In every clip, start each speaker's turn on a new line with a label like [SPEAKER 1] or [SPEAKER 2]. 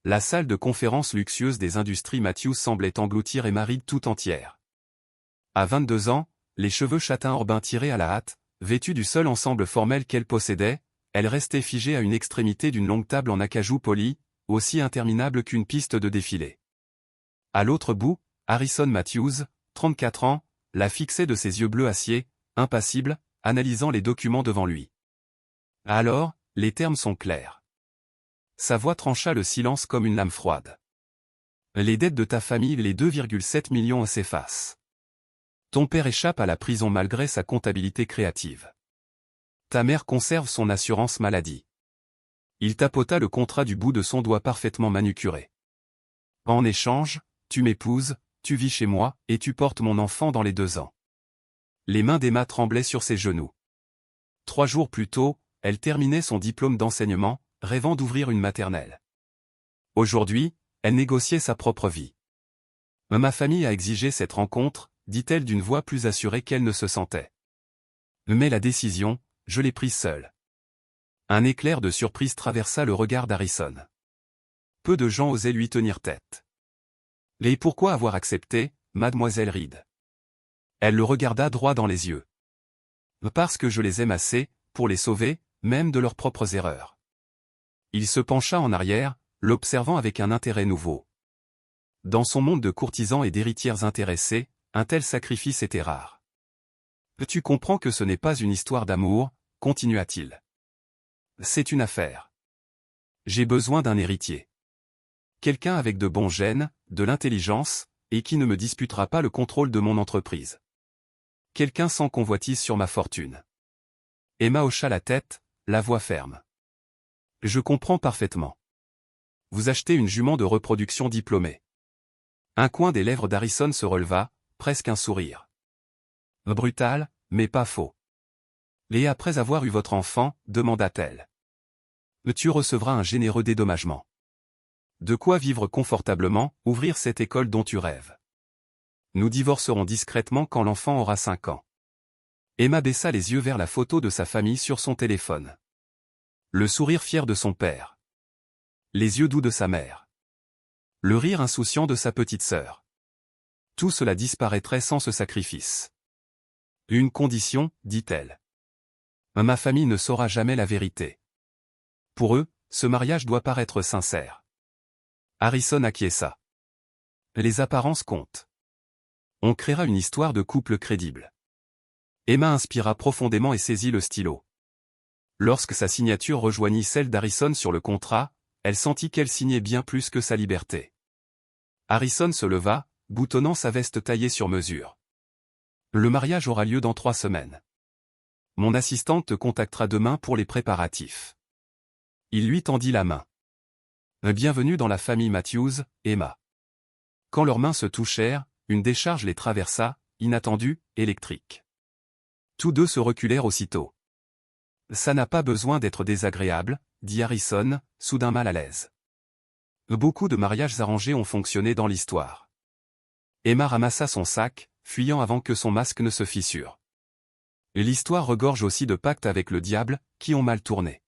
[SPEAKER 1] la salle de conférence luxueuse des industries Matthews semblait engloutir Emma Reed tout entière. À 22 ans, les cheveux châtains orbins tirés à la hâte, vêtue du seul ensemble formel qu'elle possédait, elle restait figée à une extrémité d'une longue table en acajou poli, aussi interminable qu'une piste de défilé. À l'autre bout, Harrison Matthews, 34 ans, la fixait de ses yeux bleus acier, impassible, analysant les documents devant lui. Alors, les termes sont clairs. Sa voix trancha le silence comme une lame froide. Les dettes de ta famille, les 2,7 millions s'effacent. Ton père échappe à la prison malgré sa comptabilité créative. Ta mère conserve son assurance maladie. Il tapota le contrat du bout de son doigt parfaitement manucuré. En échange, tu m'épouses, tu vis chez moi, et tu portes mon enfant dans les 2 ans. Les mains d'Emma tremblaient sur ses genoux. 3 jours plus tôt, elle terminait son diplôme d'enseignement, rêvant d'ouvrir une maternelle. Aujourd'hui, elle négociait sa propre vie. Ma famille a exigé cette rencontre, dit-elle d'une voix plus assurée qu'elle ne se sentait. Mais la décision, je l'ai prise seule. Un éclair de surprise traversa le regard d'Harrison. Peu de gens osaient lui tenir tête. Et pourquoi avoir accepté, mademoiselle Reed? Elle le regarda droit dans les yeux. Parce que je les aime assez, pour les sauver, même de leurs propres erreurs. Il se pencha en arrière, l'observant avec un intérêt nouveau. Dans son monde de courtisans et d'héritières intéressées, un tel sacrifice était rare. Tu comprends que ce n'est pas une histoire d'amour, continua-t-il. C'est une affaire. J'ai besoin d'un héritier. Quelqu'un avec de bons gènes, de l'intelligence, et qui ne me disputera pas le contrôle de mon entreprise. Quelqu'un sans convoitise sur ma fortune. Emma hocha la tête, la voix ferme. Je comprends parfaitement. Vous achetez une jument de reproduction diplômée. Un coin des lèvres d'Harrison se releva, presque un sourire. Brutal, mais pas faux. Et après avoir eu votre enfant, demanda-t-elle. Tu recevras un généreux dédommagement. De quoi vivre confortablement, ouvrir cette école dont tu rêves. Nous divorcerons discrètement quand l'enfant aura 5 ans. Emma baissa les yeux vers la photo de sa famille sur son téléphone. Le sourire fier de son père. Les yeux doux de sa mère. Le rire insouciant de sa petite sœur. Tout cela disparaîtrait sans ce sacrifice. Une condition, dit-elle. Ma famille ne saura jamais la vérité. Pour eux, ce mariage doit paraître sincère. Harrison acquiesça. Les apparences comptent. On créera une histoire de couple crédible. Emma inspira profondément et saisit le stylo. Lorsque sa signature rejoignit celle d'Harrison sur le contrat, elle sentit qu'elle signait bien plus que sa liberté. Harrison se leva, boutonnant sa veste taillée sur mesure. Le mariage aura lieu dans 3 semaines. Mon assistante te contactera demain pour les préparatifs. Il lui tendit la main. Bienvenue dans la famille Matthews, Emma. Quand leurs mains se touchèrent, une décharge les traversa, inattendue, électrique. Tous deux se reculèrent aussitôt. Ça n'a pas besoin d'être désagréable, dit Harrison, soudain mal à l'aise. Beaucoup de mariages arrangés ont fonctionné dans l'histoire. Emma ramassa son sac, fuyant avant que son masque ne se fissure. L'histoire regorge aussi de pactes avec le diable, qui ont mal tourné.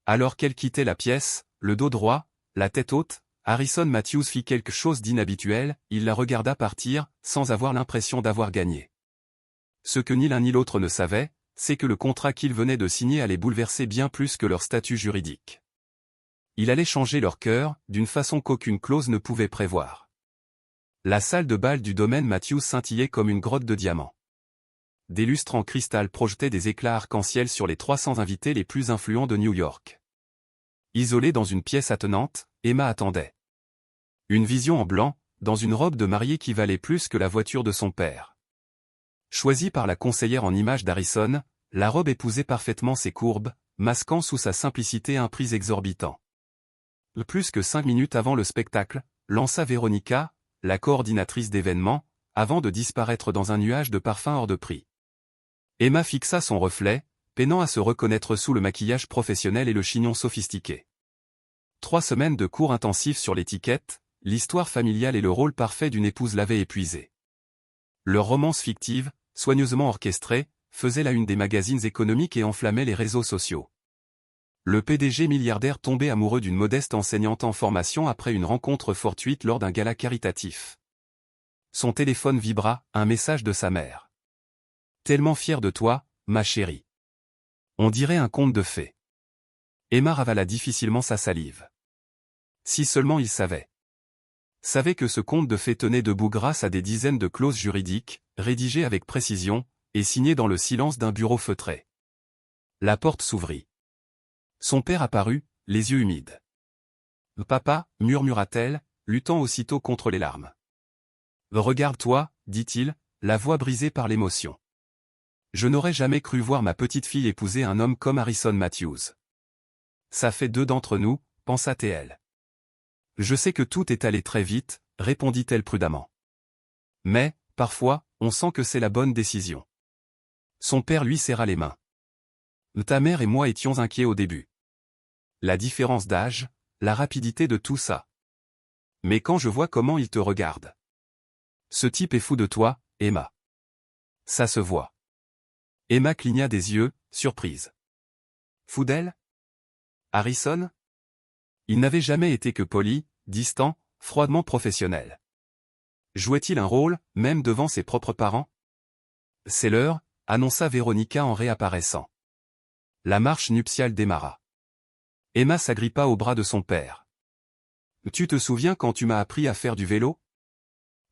[SPEAKER 1] Alors qu'elle quittait la pièce, le dos droit, la tête haute, Harrison Matthews fit quelque chose d'inhabituel, il la regarda partir, sans avoir l'impression d'avoir gagné. Ce que ni l'un ni l'autre ne savaient, c'est que le contrat qu'ils venaient de signer allait bouleverser bien plus que leur statut juridique. Il allait changer leur cœur, d'une façon qu'aucune clause ne pouvait prévoir. La salle de bal du domaine Matthews scintillait comme une grotte de diamants. Des lustres en cristal projetaient des éclats arc-en-ciel sur les 300 invités les plus influents de New York. Isolée dans une pièce attenante, Emma attendait. Une vision en blanc, dans une robe de mariée qui valait plus que la voiture de son père. Choisie par la conseillère en images d'Harrison, la robe épousait parfaitement ses courbes, masquant sous sa simplicité un prix exorbitant. Plus que 5 minutes avant le spectacle, lança Véronica, la coordinatrice d'événements, avant de disparaître dans un nuage de parfums hors de prix. Emma fixa son reflet, peinant à se reconnaître sous le maquillage professionnel et le chignon sophistiqué. 3 semaines de cours intensifs sur l'étiquette, l'histoire familiale et le rôle parfait d'une épouse l'avaient épuisée. Leur romance fictive, soigneusement orchestrée, faisait la une des magazines économiques et enflammait les réseaux sociaux. Le PDG milliardaire tombé amoureux d'une modeste enseignante en formation après une rencontre fortuite lors d'un gala caritatif. Son téléphone vibra, un message de sa mère. Tellement fier de toi, ma chérie. On dirait un conte de fées. Emma ravala difficilement sa salive. Si seulement il savait. Savait que ce conte de fées tenait debout grâce à des dizaines de clauses juridiques, rédigées avec précision, et signées dans le silence d'un bureau feutré. La porte s'ouvrit. Son père apparut, les yeux humides. « Papa » murmura-t-elle, luttant aussitôt contre les larmes. « Regarde-toi » dit-il, la voix brisée par l'émotion. « Je n'aurais jamais cru voir ma petite fille épouser un homme comme Harrison Matthews. Ça fait deux d'entre nous, pensa-t-elle. Je sais que tout est allé très vite, répondit-elle prudemment. Mais, parfois, on sent que c'est la bonne décision. Son père lui serra les mains. Ta mère et moi étions inquiets au début. La différence d'âge, la rapidité de tout ça. Mais quand je vois comment il te regarde. Ce type est fou de toi, Emma. Ça se voit. Emma cligna des yeux, surprise. Fou d'elle? Harrison? Il n'avait jamais été que poli, distant, froidement professionnel. Jouait-il un rôle, même devant ses propres parents? C'est l'heure, annonça Véronica en réapparaissant. La marche nuptiale démarra. Emma s'agrippa au bras de son père. Tu te souviens quand tu m'as appris à faire du vélo?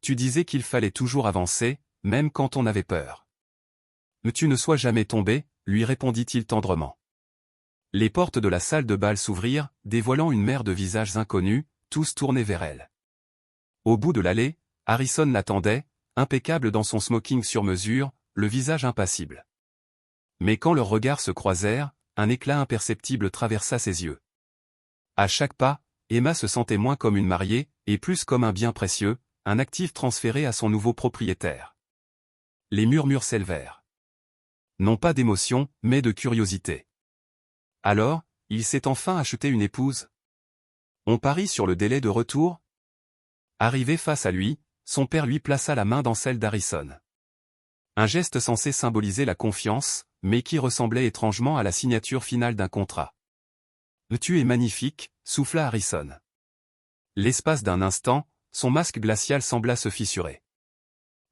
[SPEAKER 1] Tu disais qu'il fallait toujours avancer, même quand on avait peur. Tu ne sois jamais tombé, lui répondit-il tendrement. Les portes de la salle de bal s'ouvrirent, dévoilant une mer de visages inconnus, tous tournés vers elle. Au bout de l'allée, Harrison l'attendait, impeccable dans son smoking sur mesure, le visage impassible. Mais quand leurs regards se croisèrent, un éclat imperceptible traversa ses yeux. À chaque pas, Emma se sentait moins comme une mariée, et plus comme un bien précieux, un actif transféré à son nouveau propriétaire. Les murmures s'élevèrent. Non pas d'émotion, mais de curiosité. Alors, il s'est enfin acheté une épouse? On parie sur le délai de retour? Arrivé face à lui, son père lui plaça la main dans celle d'Harrison. Un geste censé symboliser la confiance, mais qui ressemblait étrangement à la signature finale d'un contrat. « Tu es magnifique » souffla Harrison. L'espace d'un instant, son masque glacial sembla se fissurer.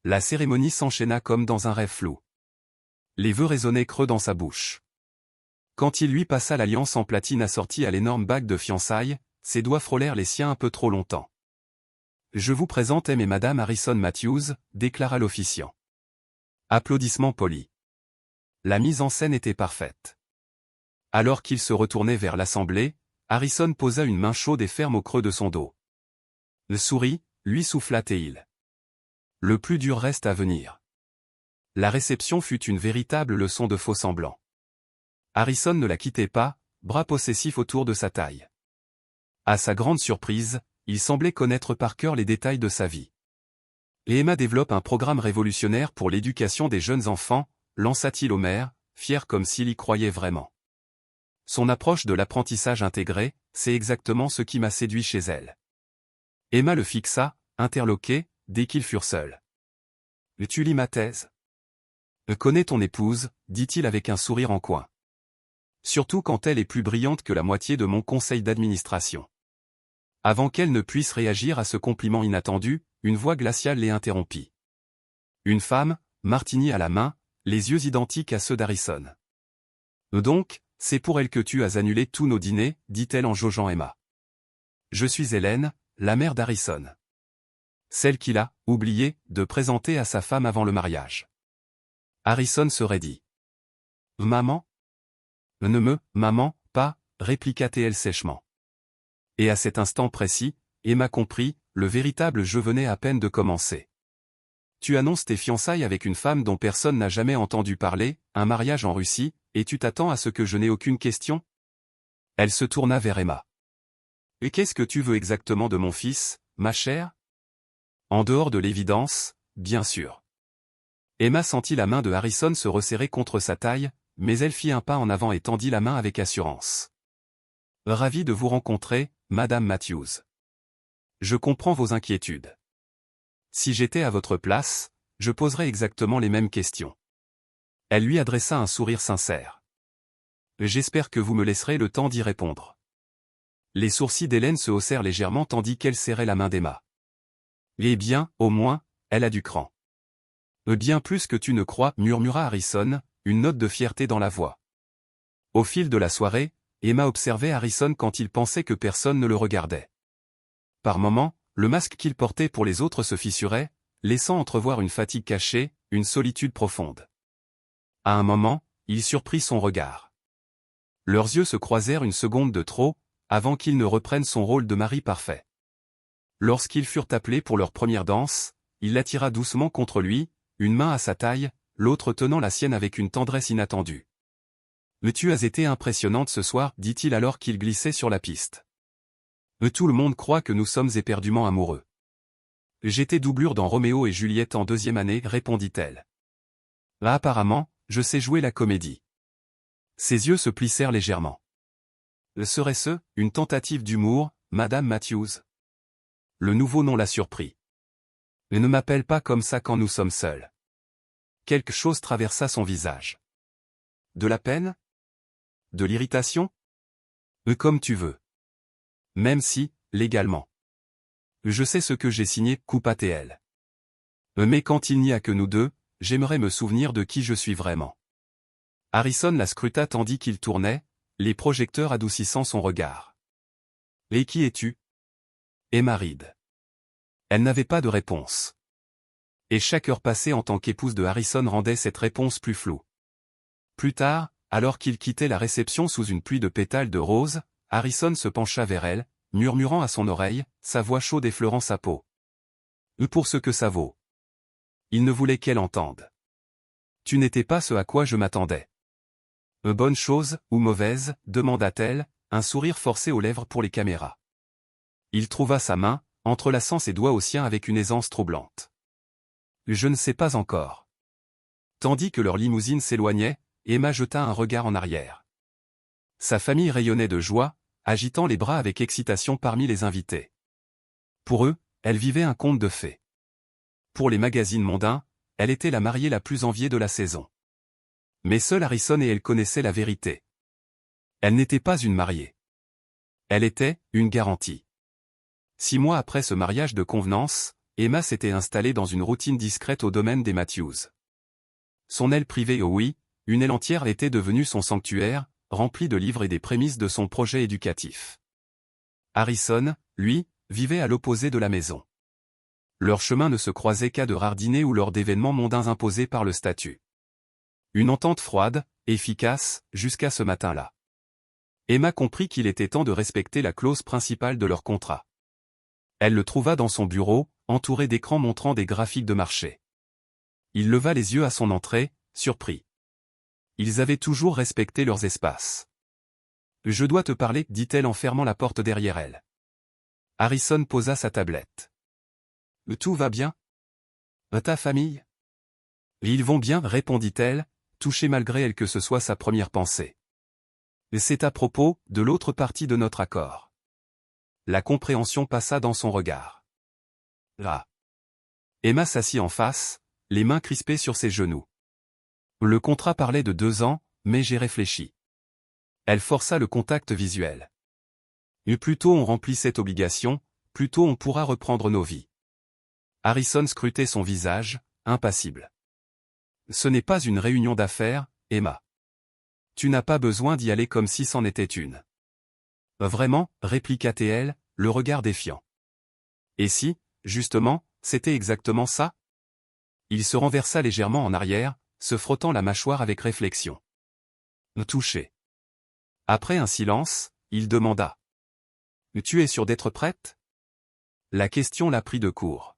[SPEAKER 1] La cérémonie s'enchaîna comme dans un rêve flou. Les vœux résonnaient creux dans sa bouche. Quand il lui passa l'alliance en platine assortie à l'énorme bague de fiançailles, ses doigts frôlèrent les siens un peu trop longtemps. « Je vous présente M et Madame Harrison Matthews » déclara l'officiant. Applaudissements polis. La mise en scène était parfaite. Alors qu'il se retournait vers l'assemblée, Harrison posa une main chaude et ferme au creux de son dos. Le sourit, lui souffla-t-il. Le plus dur reste à venir. La réception fut une véritable leçon de faux-semblant. Harrison ne la quittait pas, bras possessifs autour de sa taille. À sa grande surprise, il semblait connaître par cœur les détails de sa vie. Et Emma développe un programme révolutionnaire pour l'éducation des jeunes enfants, lança-t-il au maire, fier comme s'il y croyait vraiment. Son approche de l'apprentissage intégré, c'est exactement ce qui m'a séduit chez elle. Emma le fixa, interloquée, dès qu'ils furent seuls. « Tu lis ma thèse ? Connais ton épouse, dit-il avec un sourire en coin. Surtout quand elle est plus brillante que la moitié de mon conseil d'administration. Avant qu'elle ne puisse réagir à ce compliment inattendu, une voix glaciale les interrompit. Une femme, martini à la main, les yeux identiques à ceux d'Harrison. Donc, c'est pour elle que tu as annulé tous nos dîners, dit-elle en jaugeant Emma. Je suis Hélène, la mère d'Harrison. Celle qu'il a, oublié, de présenter à sa femme avant le mariage. Harrison se raidit. Maman? Ne me, maman, pas, répliqua-t-elle sèchement. Et à cet instant précis, Emma comprit, le véritable jeu venait à peine de commencer. Tu annonces tes fiançailles avec une femme dont personne n'a jamais entendu parler, un mariage en Russie, et tu t'attends à ce que je n'ai aucune question? Elle se tourna vers Emma. Et qu'est-ce que tu veux exactement de mon fils, ma chère? En dehors de l'évidence, bien sûr. Emma sentit la main de Harrison se resserrer contre sa taille, mais elle fit un pas en avant et tendit la main avec assurance. Ravi de vous rencontrer, Madame Matthews. Je comprends vos inquiétudes. Si j'étais à votre place, je poserais exactement les mêmes questions. Elle lui adressa un sourire sincère. J'espère que vous me laisserez le temps d'y répondre. Les sourcils d'Hélène se haussèrent légèrement tandis qu'elle serrait la main d'Emma. Eh bien, au moins, elle a du cran. Bien plus que tu ne crois, murmura Harrison, une note de fierté dans la voix. Au fil de la soirée, Emma observait Harrison quand il pensait que personne ne le regardait. Par moments, le masque qu'il portait pour les autres se fissurait, laissant entrevoir une fatigue cachée, une solitude profonde. À un moment, il surprit son regard. Leurs yeux se croisèrent une seconde de trop, avant qu'il ne reprenne son rôle de mari parfait. Lorsqu'ils furent appelés pour leur première danse, il l'attira doucement contre lui, une main à sa taille, l'autre tenant la sienne avec une tendresse inattendue. « Mais tu as été impressionnante ce soir, dit-il alors qu'il glissait sur la piste. Tout le monde croit que nous sommes éperdument amoureux. J'étais doublure dans Roméo et Juliette en 2e année, répondit-elle. Là apparemment, je sais jouer la comédie. Ses yeux se plissèrent légèrement. Serait-ce une tentative d'humour, Madame Matthews? Le nouveau nom la surprit. Ne m'appelle pas comme ça quand nous sommes seuls. Quelque chose traversa son visage. De la peine? De l'irritation? Comme tu veux. Même si, légalement. Je sais ce que j'ai signé, coupa TL. Mais quand il n'y a que nous deux, j'aimerais me souvenir de qui je suis vraiment. Harrison la scruta tandis qu'il tournait, les projecteurs adoucissant son regard. Et qui es-tu? Emma Reed. Elle n'avait pas de réponse. Et chaque heure passée en tant qu'épouse de Harrison rendait cette réponse plus floue. Plus tard, alors qu'il quittait la réception sous une pluie de pétales de rose, Harrison se pencha vers elle, murmurant à son oreille, sa voix chaude effleurant sa peau. Pour ce que ça vaut. Il ne voulait qu'elle entende. Tu n'étais pas ce à quoi je m'attendais. Bonne chose, ou mauvaise, demanda-t-elle, un sourire forcé aux lèvres pour les caméras. Il trouva sa main, entrelaçant ses doigts aux siens avec une aisance troublante. Je ne sais pas encore. Tandis que leur limousine s'éloignait, Emma jeta un regard en arrière. Sa famille rayonnait de joie, agitant les bras avec excitation parmi les invités. Pour eux, elle vivait un conte de fées. Pour les magazines mondains, elle était la mariée la plus enviée de la saison. Mais seul Harrison et elle connaissaient la vérité. Elle n'était pas une mariée. Elle était une garantie. 6 mois après ce mariage de convenance, Emma s'était installée dans une routine discrète au domaine des Matthews. Son aile privée, oh oui, une aile entière était devenue son sanctuaire, rempli de livres et des prémices de son projet éducatif. Harrison, lui, vivait à l'opposé de la maison. Leurs chemins ne se croisaient qu'à de rares dîners ou lors d'événements mondains imposés par le statut. Une entente froide, efficace, jusqu'à ce matin-là. Emma comprit qu'il était temps de respecter la clause principale de leur contrat. Elle le trouva dans son bureau, entouré d'écrans montrant des graphiques de marché. Il leva les yeux à son entrée, surpris. Ils avaient toujours respecté leurs espaces. Je dois te parler, dit-elle en fermant la porte derrière elle. Harrison posa sa tablette. Tout va bien? Ta famille? Ils vont bien, répondit-elle, touchée malgré elle que ce soit sa première pensée. C'est à propos de l'autre partie de notre accord. La compréhension passa dans son regard. Là. Emma s'assit en face, les mains crispées sur ses genoux. Le contrat parlait de 2 ans, mais j'ai réfléchi. Elle força le contact visuel. Et plus tôt on remplit cette obligation, plus tôt on pourra reprendre nos vies. Harrison scrutait son visage, impassible. Ce n'est pas une réunion d'affaires, Emma. Tu n'as pas besoin d'y aller comme si c'en était une. Vraiment, répliqua-t-elle, le regard défiant. Et si, justement, c'était exactement ça? Il se renversa légèrement en arrière, se frottant la mâchoire avec réflexion. Touché. Après un silence, il demanda. Tu es sûre d'être prête? La question la prit de court.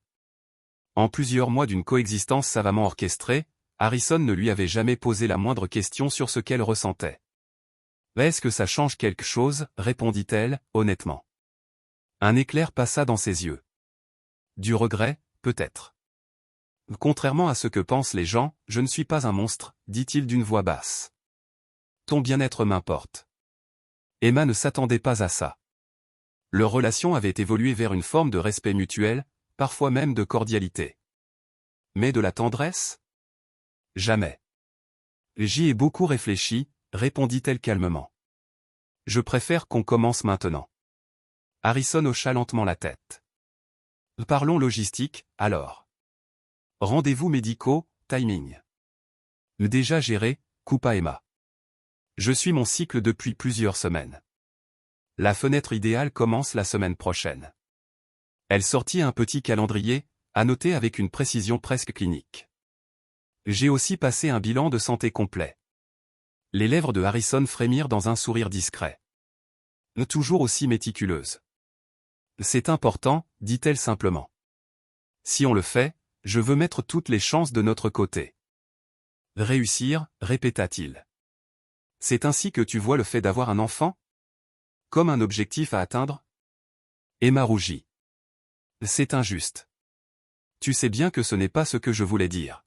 [SPEAKER 1] En plusieurs mois d'une coexistence savamment orchestrée, Harrison ne lui avait jamais posé la moindre question sur ce qu'elle ressentait. Est-ce que ça change quelque chose, répondit-elle, honnêtement. Un éclair passa dans ses yeux. Du regret, peut-être. Contrairement à ce que pensent les gens, je ne suis pas un monstre, dit-il d'une voix basse. Ton bien-être m'importe. Emma ne s'attendait pas à ça. Leur relation avait évolué vers une forme de respect mutuel, parfois même de cordialité. Mais de la tendresse? Jamais. J'y ai beaucoup réfléchi, répondit-elle calmement. Je préfère qu'on commence maintenant. Harrison hocha lentement la tête. Parlons logistique, alors. Rendez-vous médicaux, timing. Déjà géré, coupa Emma. Je suis mon cycle depuis plusieurs semaines. La fenêtre idéale commence la semaine prochaine. Elle sortit un petit calendrier, annoté avec une précision presque clinique. J'ai aussi passé un bilan de santé complet. Les lèvres de Harrison frémirent dans un sourire discret. Toujours aussi méticuleuse. C'est important, dit-elle simplement. Si on le fait, je veux mettre toutes les chances de notre côté. Réussir, répéta-t-il. C'est ainsi que tu vois le fait d'avoir un enfant? Comme un objectif à atteindre? Emma rougit. C'est injuste. Tu sais bien que ce n'est pas ce que je voulais dire.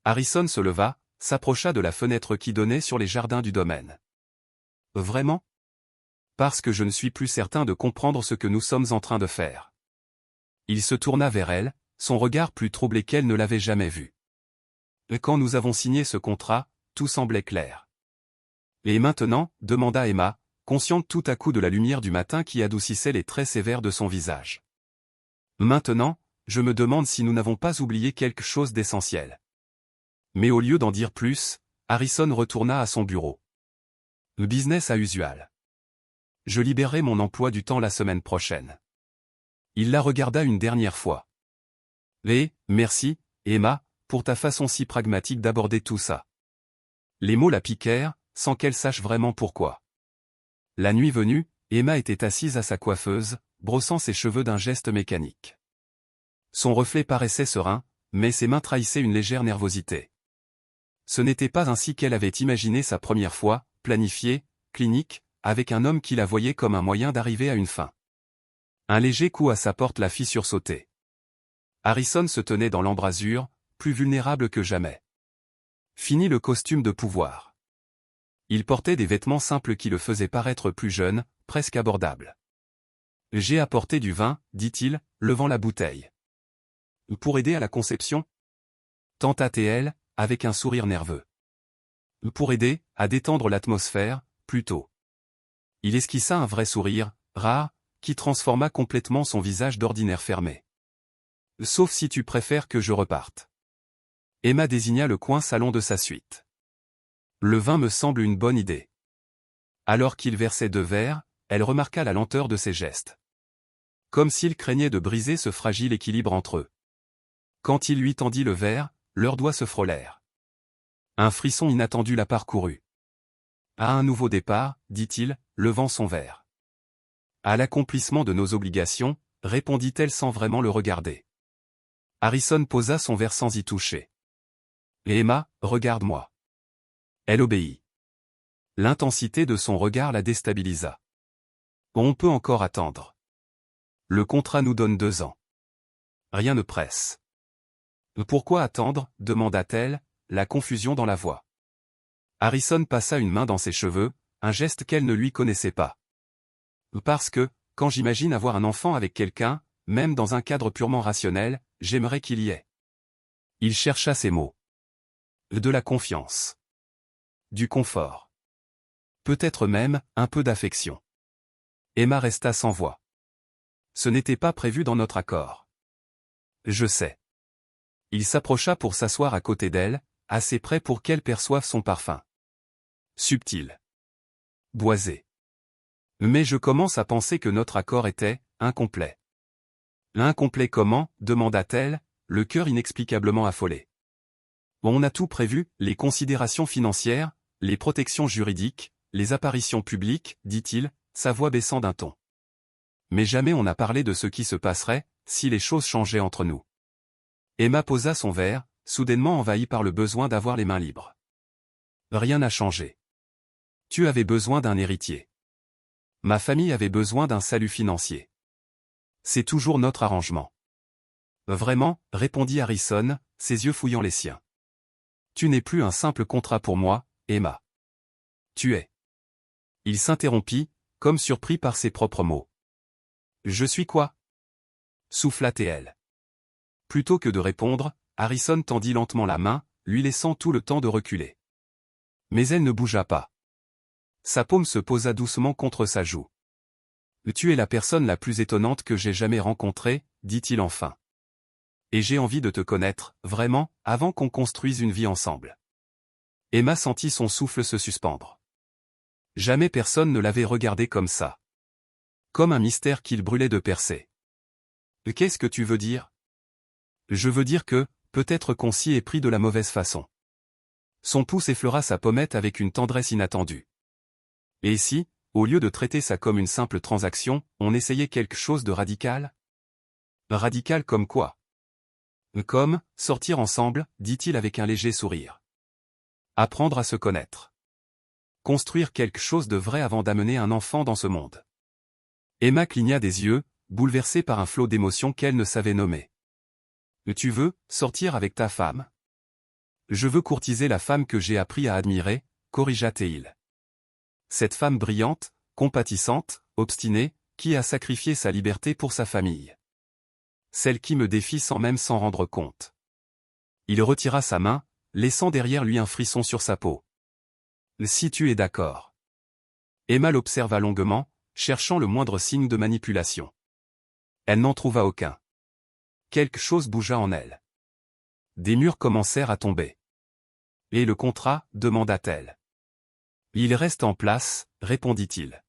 [SPEAKER 1] Harrison se leva, s'approcha de la fenêtre qui donnait sur les jardins du domaine. Vraiment? Parce que je ne suis plus certain de comprendre ce que nous sommes en train de faire. Il se tourna vers elle, son regard plus troublé qu'elle ne l'avait jamais vu. Quand nous avons signé ce contrat, tout semblait clair. Et maintenant, demanda Emma, consciente tout à coup de la lumière du matin qui adoucissait les traits sévères de son visage. Maintenant, je me demande si nous n'avons pas oublié quelque chose d'essentiel. Mais au lieu d'en dire plus, Harrison retourna à son bureau. Le business as usual. Je libérerai mon emploi du temps la semaine prochaine. Il la regarda une dernière fois. Merci, Emma, pour ta façon si pragmatique d'aborder tout ça. Les mots la piquèrent, sans qu'elle sache vraiment pourquoi. La nuit venue, Emma était assise à sa coiffeuse, brossant ses cheveux d'un geste mécanique. Son reflet paraissait serein, mais ses mains trahissaient une légère nervosité. Ce n'était pas ainsi qu'elle avait imaginé sa première fois, planifiée, clinique, avec un homme qui la voyait comme un moyen d'arriver à une fin. Un léger coup à sa porte la fit sursauter. Harrison se tenait dans l'embrasure, plus vulnérable que jamais. Fini le costume de pouvoir. Il portait des vêtements simples qui le faisaient paraître plus jeune, presque abordable. J'ai apporté du vin, dit-il, levant la bouteille. Pour aider à la conception? Tenta-t-elle, avec un sourire nerveux. Pour aider, à détendre l'atmosphère, plutôt. Il esquissa un vrai sourire, rare, qui transforma complètement son visage d'ordinaire fermé. Sauf si tu préfères que je reparte. Emma désigna le coin salon de sa suite. Le vin me semble une bonne idée. Alors qu'il versait 2 verres, elle remarqua la lenteur de ses gestes. Comme s'il craignait de briser ce fragile équilibre entre eux. Quand il lui tendit le verre, leurs doigts se frôlèrent. Un frisson inattendu la parcourut. À un nouveau départ, dit-il, levant son verre. À l'accomplissement de nos obligations, répondit-elle sans vraiment le regarder. Harrison posa son verre sans y toucher. Et Emma, regarde-moi. Elle obéit. L'intensité de son regard la déstabilisa. On peut encore attendre. Le contrat nous donne 2 ans. Rien ne presse. Pourquoi attendre, demanda-t-elle, la confusion dans la voix. Harrison passa une main dans ses cheveux, un geste qu'elle ne lui connaissait pas. Parce que, quand j'imagine avoir un enfant avec quelqu'un, même dans un cadre purement rationnel, j'aimerais qu'il y ait. Il chercha ses mots. De la confiance. Du confort. Peut-être même, un peu d'affection. Emma resta sans voix. Ce n'était pas prévu dans notre accord. Je sais. Il s'approcha pour s'asseoir à côté d'elle, assez près pour qu'elle perçoive son parfum. Subtil. Boisé. Mais je commence à penser que notre accord était incomplet. Incomplet comment, demanda-t-elle, le cœur inexplicablement affolé. On a tout prévu, les considérations financières, les protections juridiques, les apparitions publiques, dit-il, sa voix baissant d'un ton. Mais jamais on n'a parlé de ce qui se passerait, si les choses changeaient entre nous. Emma posa son verre, soudainement envahie par le besoin d'avoir les mains libres. Rien n'a changé. Tu avais besoin d'un héritier. Ma famille avait besoin d'un salut financier. C'est toujours notre arrangement. Vraiment, répondit Harrison, ses yeux fouillant les siens. Tu n'es plus un simple contrat pour moi, Emma. Tu es. Il s'interrompit, comme surpris par ses propres mots. Je suis quoi? Souffla-t-elle. Plutôt que de répondre, Harrison tendit lentement la main, lui laissant tout le temps de reculer. Mais elle ne bougea pas. Sa paume se posa doucement contre sa joue. Tu es la personne la plus étonnante que j'ai jamais rencontrée, dit-il enfin. Et j'ai envie de te connaître, vraiment, avant qu'on construise une vie ensemble. Emma sentit son souffle se suspendre. Jamais personne ne l'avait regardé comme ça. Comme un mystère qu'il brûlait de percer. Qu'est-ce que tu veux dire? Je veux dire que, peut-être qu'on s'y est pris de la mauvaise façon. Son pouce effleura sa pommette avec une tendresse inattendue. Et si, au lieu de traiter ça comme une simple transaction, on essayait quelque chose de radical? Radical comme quoi? Comme, sortir ensemble, dit-il avec un léger sourire. Apprendre à se connaître. Construire quelque chose de vrai avant d'amener un enfant dans ce monde. Emma cligna des yeux, bouleversée par un flot d'émotions qu'elle ne savait nommer. Tu veux, sortir avec ta femme? Je veux courtiser la femme que j'ai appris à admirer, corrigea Théil. Cette femme brillante, compatissante, obstinée, qui a sacrifié sa liberté pour sa famille. Celle qui me défie sans même s'en rendre compte. Il retira sa main, laissant derrière lui un frisson sur sa peau. Si tu es d'accord. Emma l'observa longuement, cherchant le moindre signe de manipulation. Elle n'en trouva aucun. Quelque chose bougea en elle. Des murs commencèrent à tomber. Et le contrat, demanda-t-elle. Il reste en place, répondit-il.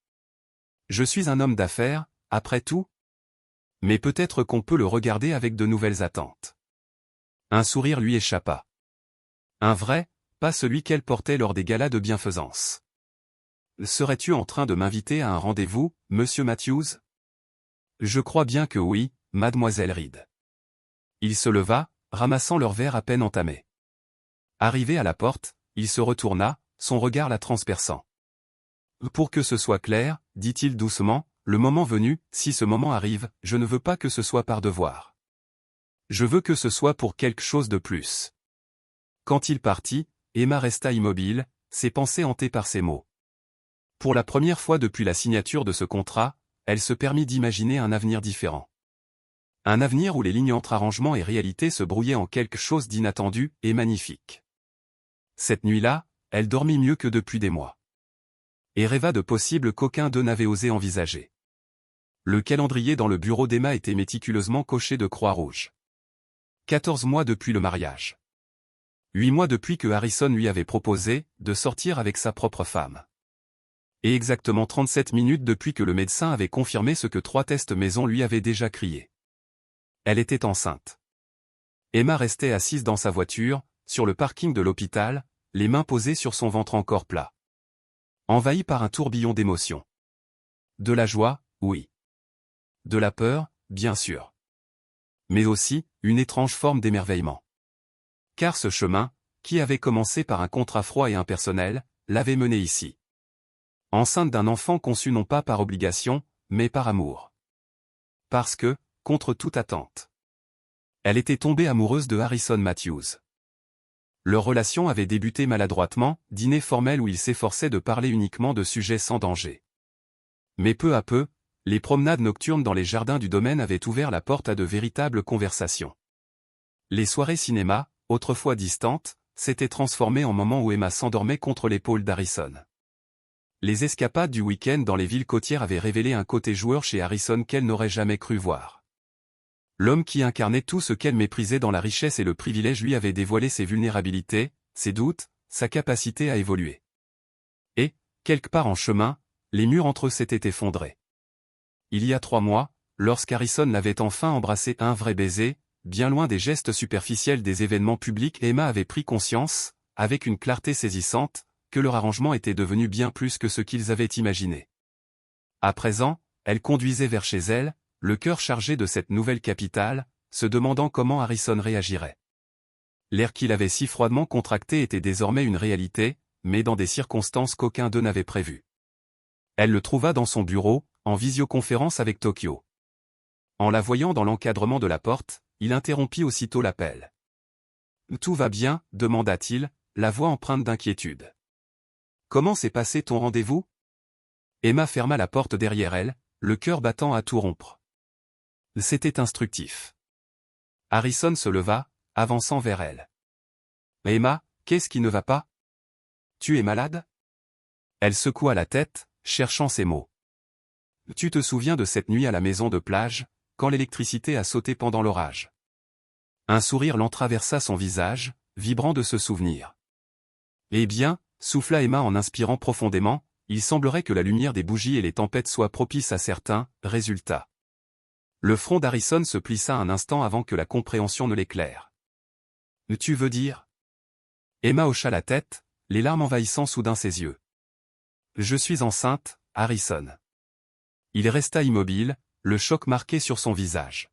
[SPEAKER 1] Je suis un homme d'affaires, après tout. Mais peut-être qu'on peut le regarder avec de nouvelles attentes. Un sourire lui échappa. Un vrai, pas celui qu'elle portait lors des galas de bienfaisance. Serais-tu en train de m'inviter à un rendez-vous, monsieur Matthews? Je crois bien que oui, mademoiselle Reed. Il se leva, ramassant leur verre à peine entamé. Arrivé à la porte, il se retourna, son regard la transperçant. Pour que ce soit clair, dit-il doucement, le moment venu, si ce moment arrive, je ne veux pas que ce soit par devoir. Je veux que ce soit pour quelque chose de plus. Quand il partit, Emma resta immobile, ses pensées hantées par ces mots. Pour la première fois depuis la signature de ce contrat, elle se permit d'imaginer un avenir différent. Un avenir où les lignes entre arrangement et réalité se brouillaient en quelque chose d'inattendu et magnifique. Cette nuit-là, elle dormit mieux que depuis des mois. Et rêva de possibles qu'aucun d'eux n'avait osé envisager. Le calendrier dans le bureau d'Emma était méticuleusement coché de croix rouges. 14 mois depuis le mariage. 8 mois depuis que Harrison lui avait proposé de sortir avec sa propre femme. Et exactement 37 minutes depuis que le médecin avait confirmé ce que 3 tests maison lui avaient déjà crié. Elle était enceinte. Emma restait assise dans sa voiture, sur le parking de l'hôpital, les mains posées sur son ventre encore plat. Envahie par un tourbillon d'émotions. De la joie, oui. De la peur, bien sûr. Mais aussi, une étrange forme d'émerveillement. Car ce chemin, qui avait commencé par un contrat froid et impersonnel, l'avait menée ici. Enceinte d'un enfant conçu non pas par obligation, mais par amour. Parce que, contre toute attente, elle était tombée amoureuse de Harrison Matthews. Leur relation avait débuté maladroitement, dîner formel où ils s'efforçaient de parler uniquement de sujets sans danger. Mais peu à peu, les promenades nocturnes dans les jardins du domaine avaient ouvert la porte à de véritables conversations. Les soirées cinéma, autrefois distantes, s'étaient transformées en moments où Emma s'endormait contre l'épaule d'Harrison. Les escapades du week-end dans les villes côtières avaient révélé un côté joueur chez Harrison qu'elle n'aurait jamais cru voir. L'homme qui incarnait tout ce qu'elle méprisait dans la richesse et le privilège lui avait dévoilé ses vulnérabilités, ses doutes, sa capacité à évoluer. Et, quelque part en chemin, les murs entre eux s'étaient effondrés. Il y a 3 mois, lorsqu'Harrison l'avait enfin embrassé un vrai baiser, bien loin des gestes superficiels des événements publics, Emma avait pris conscience, avec une clarté saisissante, que leur arrangement était devenu bien plus que ce qu'ils avaient imaginé. À présent, elle conduisait vers chez elle, le cœur chargé de cette nouvelle capitale, se demandant comment Harrison réagirait. L'air qu'il avait si froidement contracté était désormais une réalité, mais dans des circonstances qu'aucun d'eux n'avait prévues. Elle le trouva dans son bureau, en visioconférence avec Tokyo. En la voyant dans l'encadrement de la porte, il interrompit aussitôt l'appel. « Tout va bien ?» demanda-t-il, la voix empreinte d'inquiétude. « Comment s'est passé ton rendez-vous ?» Emma ferma la porte derrière elle, le cœur battant à tout rompre. C'était instructif. Harrison se leva, avançant vers elle. « Emma, qu'est-ce qui ne va pas ? Tu es malade? Elle secoua la tête, cherchant ses mots. Tu te souviens de cette nuit à la maison de plage, quand l'électricité a sauté pendant l'orage? Un sourire lent traversa son visage, vibrant de ce souvenir. Eh bien, souffla Emma en inspirant profondément, il semblerait que la lumière des bougies et les tempêtes soient propices à certains résultats. Le front d'Harrison se plissa un instant avant que la compréhension ne l'éclaire. Tu veux dire? Emma hocha la tête, les larmes envahissant soudain ses yeux. Je suis enceinte, Harrison. Il resta immobile, le choc marqué sur son visage.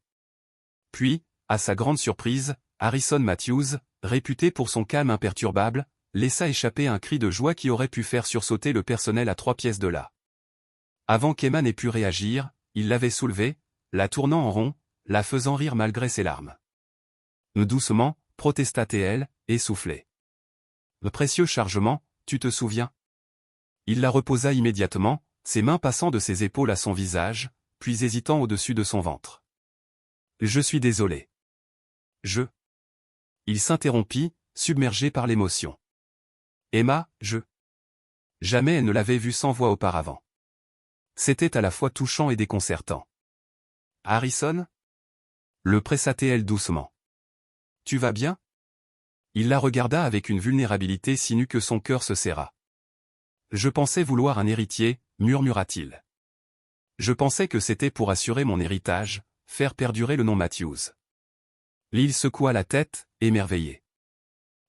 [SPEAKER 1] Puis, à sa grande surprise, Harrison Matthews, réputé pour son calme imperturbable, laissa échapper un cri de joie qui aurait pu faire sursauter le personnel à 3 pièces de là. Avant qu'Emma n'ait pu réagir, il l'avait soulevée, la tournant en rond, la faisant rire malgré ses larmes. Doucement, protesta-t-elle, essoufflée. Précieux chargement, tu te souviens? Il la reposa immédiatement, ses mains passant de ses épaules à son visage, puis hésitant au-dessus de son ventre. Je suis désolé. Il s'interrompit, submergé par l'émotion. Emma, Jamais elle ne l'avait vu sans voix auparavant. C'était à la fois touchant et déconcertant. Harrison? Le pressa-t-elle doucement. Tu vas bien? Il la regarda avec une vulnérabilité si nue que son cœur se serra. Je pensais vouloir un héritier, murmura-t-il. Je pensais que c'était pour assurer mon héritage, faire perdurer le nom Matthews. Lil secoua la tête, émerveillé.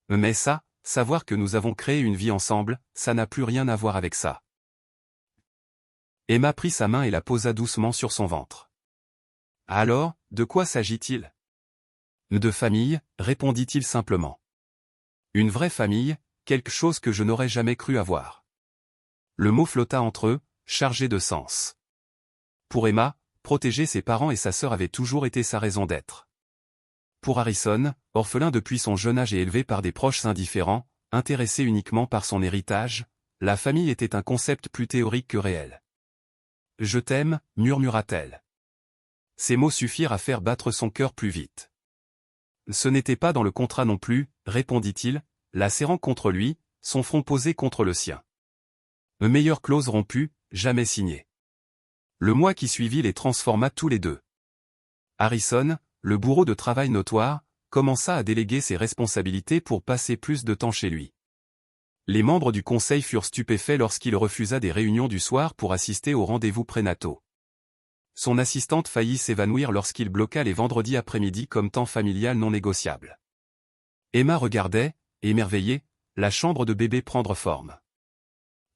[SPEAKER 1] Mais ça, savoir que nous avons créé une vie ensemble, ça n'a plus rien à voir avec ça. Emma prit sa main et la posa doucement sur son ventre. Alors, de quoi s'agit-il? De famille, répondit-il simplement. Une vraie famille, quelque chose que je n'aurais jamais cru avoir. Le mot flotta entre eux, chargé de sens. Pour Emma, protéger ses parents et sa sœur avait toujours été sa raison d'être. Pour Harrison, orphelin depuis son jeune âge et élevé par des proches indifférents, intéressé uniquement par son héritage, la famille était un concept plus théorique que réel. « Je t'aime », murmura-t-elle. Ces mots suffirent à faire battre son cœur plus vite. Ce n'était pas dans le contrat non plus, répondit-il, la serrant contre lui, son front posé contre le sien. Une meilleure clause rompue, jamais signée. Le mois qui suivit les transforma tous les deux. Harrison, le bourreau de travail notoire, commença à déléguer ses responsabilités pour passer plus de temps chez lui. Les membres du conseil furent stupéfaits lorsqu'il refusa des réunions du soir pour assister aux rendez-vous prénataux. Son assistante faillit s'évanouir lorsqu'il bloqua les vendredis après-midi comme temps familial non négociable. Emma regardait, émerveillée, la chambre de bébé prendre forme.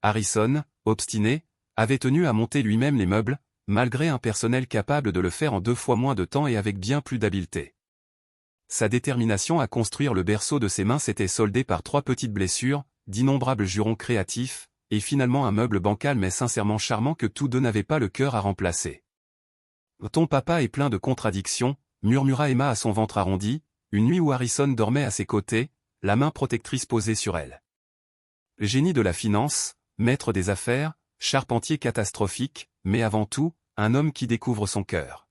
[SPEAKER 1] Harrison, obstiné, avait tenu à monter lui-même les meubles, malgré un personnel capable de le faire en 2 fois moins de temps et avec bien plus d'habileté. Sa détermination à construire le berceau de ses mains s'était soldée par 3 petites blessures, d'innombrables jurons créatifs, et finalement un meuble bancal mais sincèrement charmant que tous deux n'avaient pas le cœur à remplacer. « Ton papa est plein de contradictions », murmura Emma à son ventre arrondi, une nuit où Harrison dormait à ses côtés, la main protectrice posée sur elle. Génie de la finance, maître des affaires, charpentier catastrophique, mais avant tout, un homme qui découvre son cœur.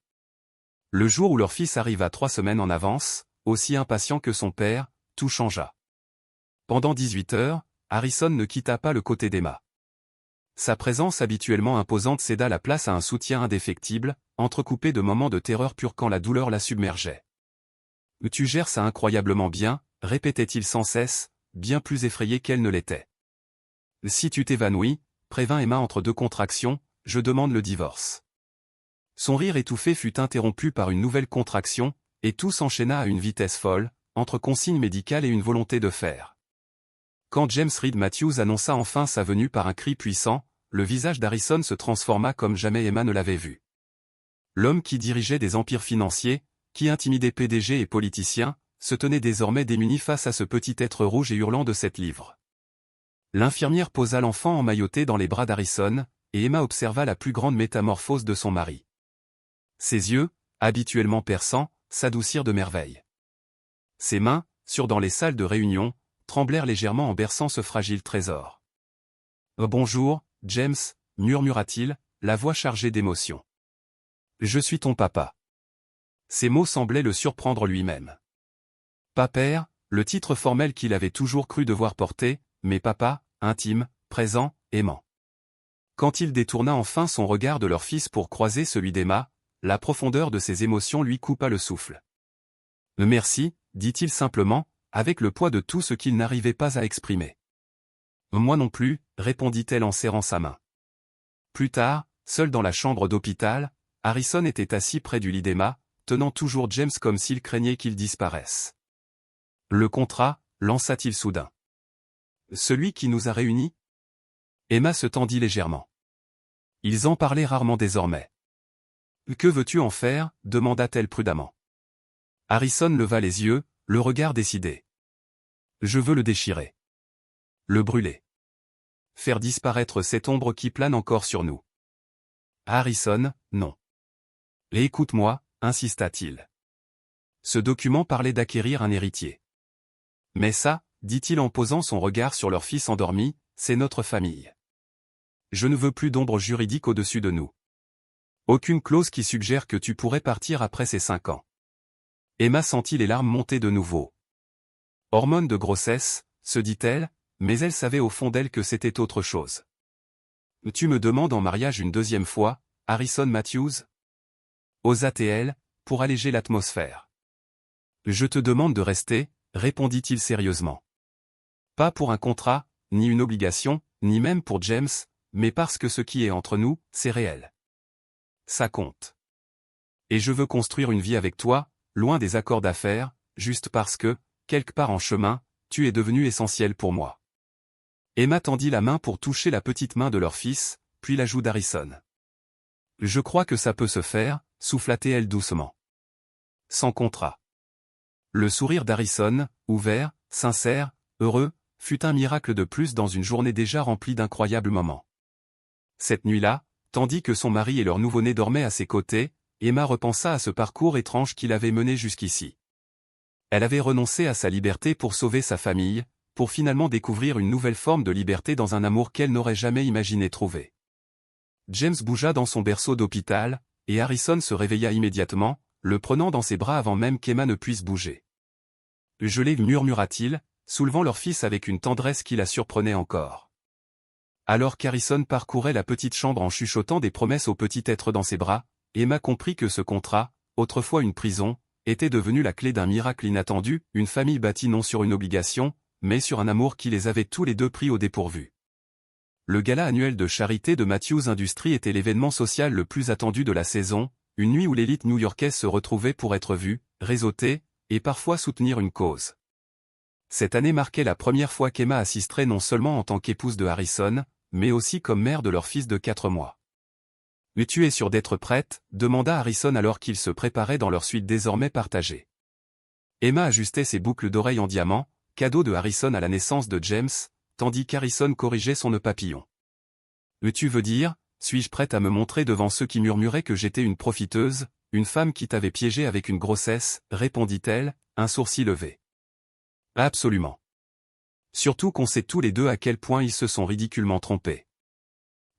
[SPEAKER 1] Le jour où leur fils arriva 3 semaines en avance, aussi impatient que son père, tout changea. Pendant 18 heures, Harrison ne quitta pas le côté d'Emma. Sa présence habituellement imposante céda la place à un soutien indéfectible, entrecoupé de moments de terreur pure quand la douleur la submergeait. « Tu gères ça incroyablement bien », répétait-il sans cesse, bien plus effrayé qu'elle ne l'était. « Si tu t'évanouis, prévint Emma entre 2 contractions, je demande le divorce. » Son rire étouffé fut interrompu par une nouvelle contraction, et tout s'enchaîna à une vitesse folle, entre consignes médicales et une volonté de faire. Quand James Reed Matthews annonça enfin sa venue par un cri puissant, le visage d'Harrison se transforma comme jamais Emma ne l'avait vu. L'homme qui dirigeait des empires financiers, qui intimidait PDG et politiciens, se tenait désormais démuni face à ce petit être rouge et hurlant de 7 livres. L'infirmière posa l'enfant emmailloté dans les bras d'Harrison, et Emma observa la plus grande métamorphose de son mari. Ses yeux, habituellement perçants, s'adoucirent de merveille. Ses mains, sûres dans les salles de réunion, tremblèrent légèrement en berçant ce fragile trésor. « Bonjour, James », murmura-t-il, la voix chargée d'émotion. « Je suis ton papa. » Ces mots semblaient le surprendre lui-même. Pas père, le titre formel qu'il avait toujours cru devoir porter, mais papa, intime, présent, aimant. Quand il détourna enfin son regard de leur fils pour croiser celui d'Emma, la profondeur de ses émotions lui coupa le souffle. « Merci, dit-il simplement, avec le poids de tout ce qu'il n'arrivait pas à exprimer. « Moi non plus, répondit-elle en serrant sa main. Plus tard, seul dans la chambre d'hôpital, Harrison était assis près du lit d'Emma, tenant toujours James comme s'il craignait qu'il disparaisse. « Le contrat, lança-t-il soudain. Celui qui nous a réunis ?» Emma se tendit légèrement. Ils en parlaient rarement désormais. « Que veux-tu en faire ?» demanda-t-elle prudemment. Harrison leva les yeux, le regard décidé. « Je veux le déchirer. Le brûler. Faire disparaître cette ombre qui plane encore sur nous. » Harrison, non. « Et écoute-moi, insista-t-il. Ce document parlait d'acquérir un héritier. Mais ça, dit-il en posant son regard sur leur fils endormi, c'est notre famille. Je ne veux plus d'ombre juridique au-dessus de nous. Aucune clause qui suggère que tu pourrais partir après ces 5 ans. Emma sentit les larmes monter de nouveau. Hormones de grossesse, se dit-elle, mais elle savait au fond d'elle que c'était autre chose. Tu me demandes en mariage une deuxième fois, Harrison Matthews? Osa-t-elle, pour alléger l'atmosphère. Je te demande de rester, répondit-il sérieusement. Pas pour un contrat, ni une obligation, ni même pour James, mais parce que ce qui est entre nous, c'est réel. Ça compte. Et je veux construire une vie avec toi, loin des accords d'affaires, juste parce que, quelque part en chemin, tu es devenu essentiel pour moi. Emma tendit la main pour toucher la petite main de leur fils, puis la joue d'Harrison. Je crois que ça peut se faire, souffla-t-elle doucement. Sans contrat. Le sourire d'Harrison, ouvert, sincère, heureux, fut un miracle de plus dans une journée déjà remplie d'incroyables moments. Cette nuit-là, tandis que son mari et leur nouveau-né dormaient à ses côtés, Emma repensa à ce parcours étrange qu'il avait mené jusqu'ici. Elle avait renoncé à sa liberté pour sauver sa famille, pour finalement découvrir une nouvelle forme de liberté dans un amour qu'elle n'aurait jamais imaginé trouver. James bougea dans son berceau d'hôpital, et Harrison se réveilla immédiatement, le prenant dans ses bras avant même qu'Emma ne puisse bouger. « Je l'ai vu » murmura-t-il, soulevant leur fils avec une tendresse qui la surprenait encore. Alors qu'Harrison parcourait la petite chambre en chuchotant des promesses au petit être dans ses bras, Emma comprit que ce contrat, autrefois une prison, était devenu la clé d'un miracle inattendu, une famille bâtie non sur une obligation, mais sur un amour qui les avait tous les deux pris au dépourvu. Le gala annuel de charité de Matthews Industries était l'événement social le plus attendu de la saison, une nuit où l'élite new-yorkaise se retrouvait pour être vue, réseauter, et parfois soutenir une cause. Cette année marquait la première fois qu'Emma assisterait non seulement en tant qu'épouse de Harrison, mais aussi comme mère de leur fils de 4 mois. « Mais tu es sûre d'être prête ?» demanda Harrison alors qu'ils se préparaient dans leur suite désormais partagée. Emma ajustait ses boucles d'oreilles en diamant, cadeau de Harrison à la naissance de James, tandis qu'Harrison corrigeait son nœud papillon. « Tu veux dire, suis-je prête à me montrer devant ceux qui murmuraient que j'étais une profiteuse, une femme qui t'avait piégé avec une grossesse ?» répondit-elle, un sourcil levé. « Absolument. Surtout qu'on sait tous les deux à quel point ils se sont ridiculement trompés. »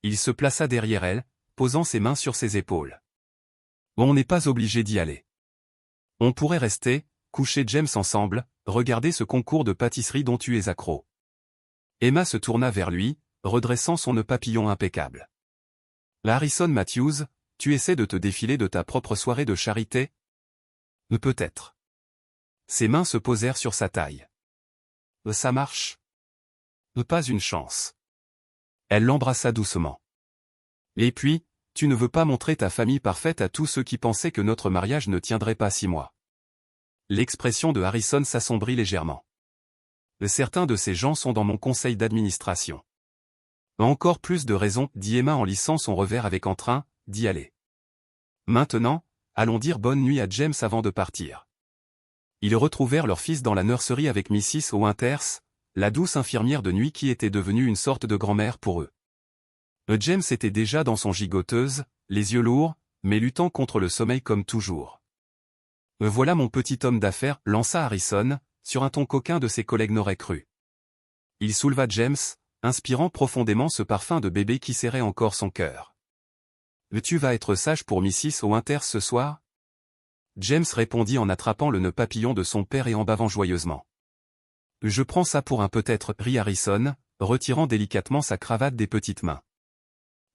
[SPEAKER 1] Il se plaça derrière elle, posant ses mains sur ses épaules. « On n'est pas obligé d'y aller. On pourrait rester, coucher James ensemble, regarder ce concours de pâtisserie dont tu es accro. » Emma se tourna vers lui, redressant son nœud papillon impeccable. « Harrison Matthews, tu essaies de te défiler de ta propre soirée de charité ? » Peut-être. Ses mains se posèrent sur sa taille. « Ça marche ? » Pas une chance. Elle l'embrassa doucement. « Et puis, tu ne veux pas montrer ta famille parfaite à tous ceux qui pensaient que notre mariage ne tiendrait pas 6 mois. » L'expression de Harrison s'assombrit légèrement. « Certains de ces gens sont dans mon conseil d'administration. » Encore plus de raisons, dit Emma en lissant son revers avec entrain, d'y aller. Maintenant, allons dire bonne nuit à James avant de partir. Ils retrouvèrent leur fils dans la nurserie avec Mrs. Winters, la douce infirmière de nuit qui était devenue une sorte de grand-mère pour eux. James était déjà dans son gigoteuse, les yeux lourds, mais luttant contre le sommeil comme toujours. « Voilà mon petit homme d'affaires » lança Harrison, sur un ton qu'aucun de ses collègues n'aurait cru. Il souleva James, inspirant profondément ce parfum de bébé qui serrait encore son cœur. « Tu vas être sage pour Mrs. Winters ce soir ?» James répondit en attrapant le nœud papillon de son père et en bavant joyeusement. « Je prends ça pour un peut-être » rit Harrison, retirant délicatement sa cravate des petites mains.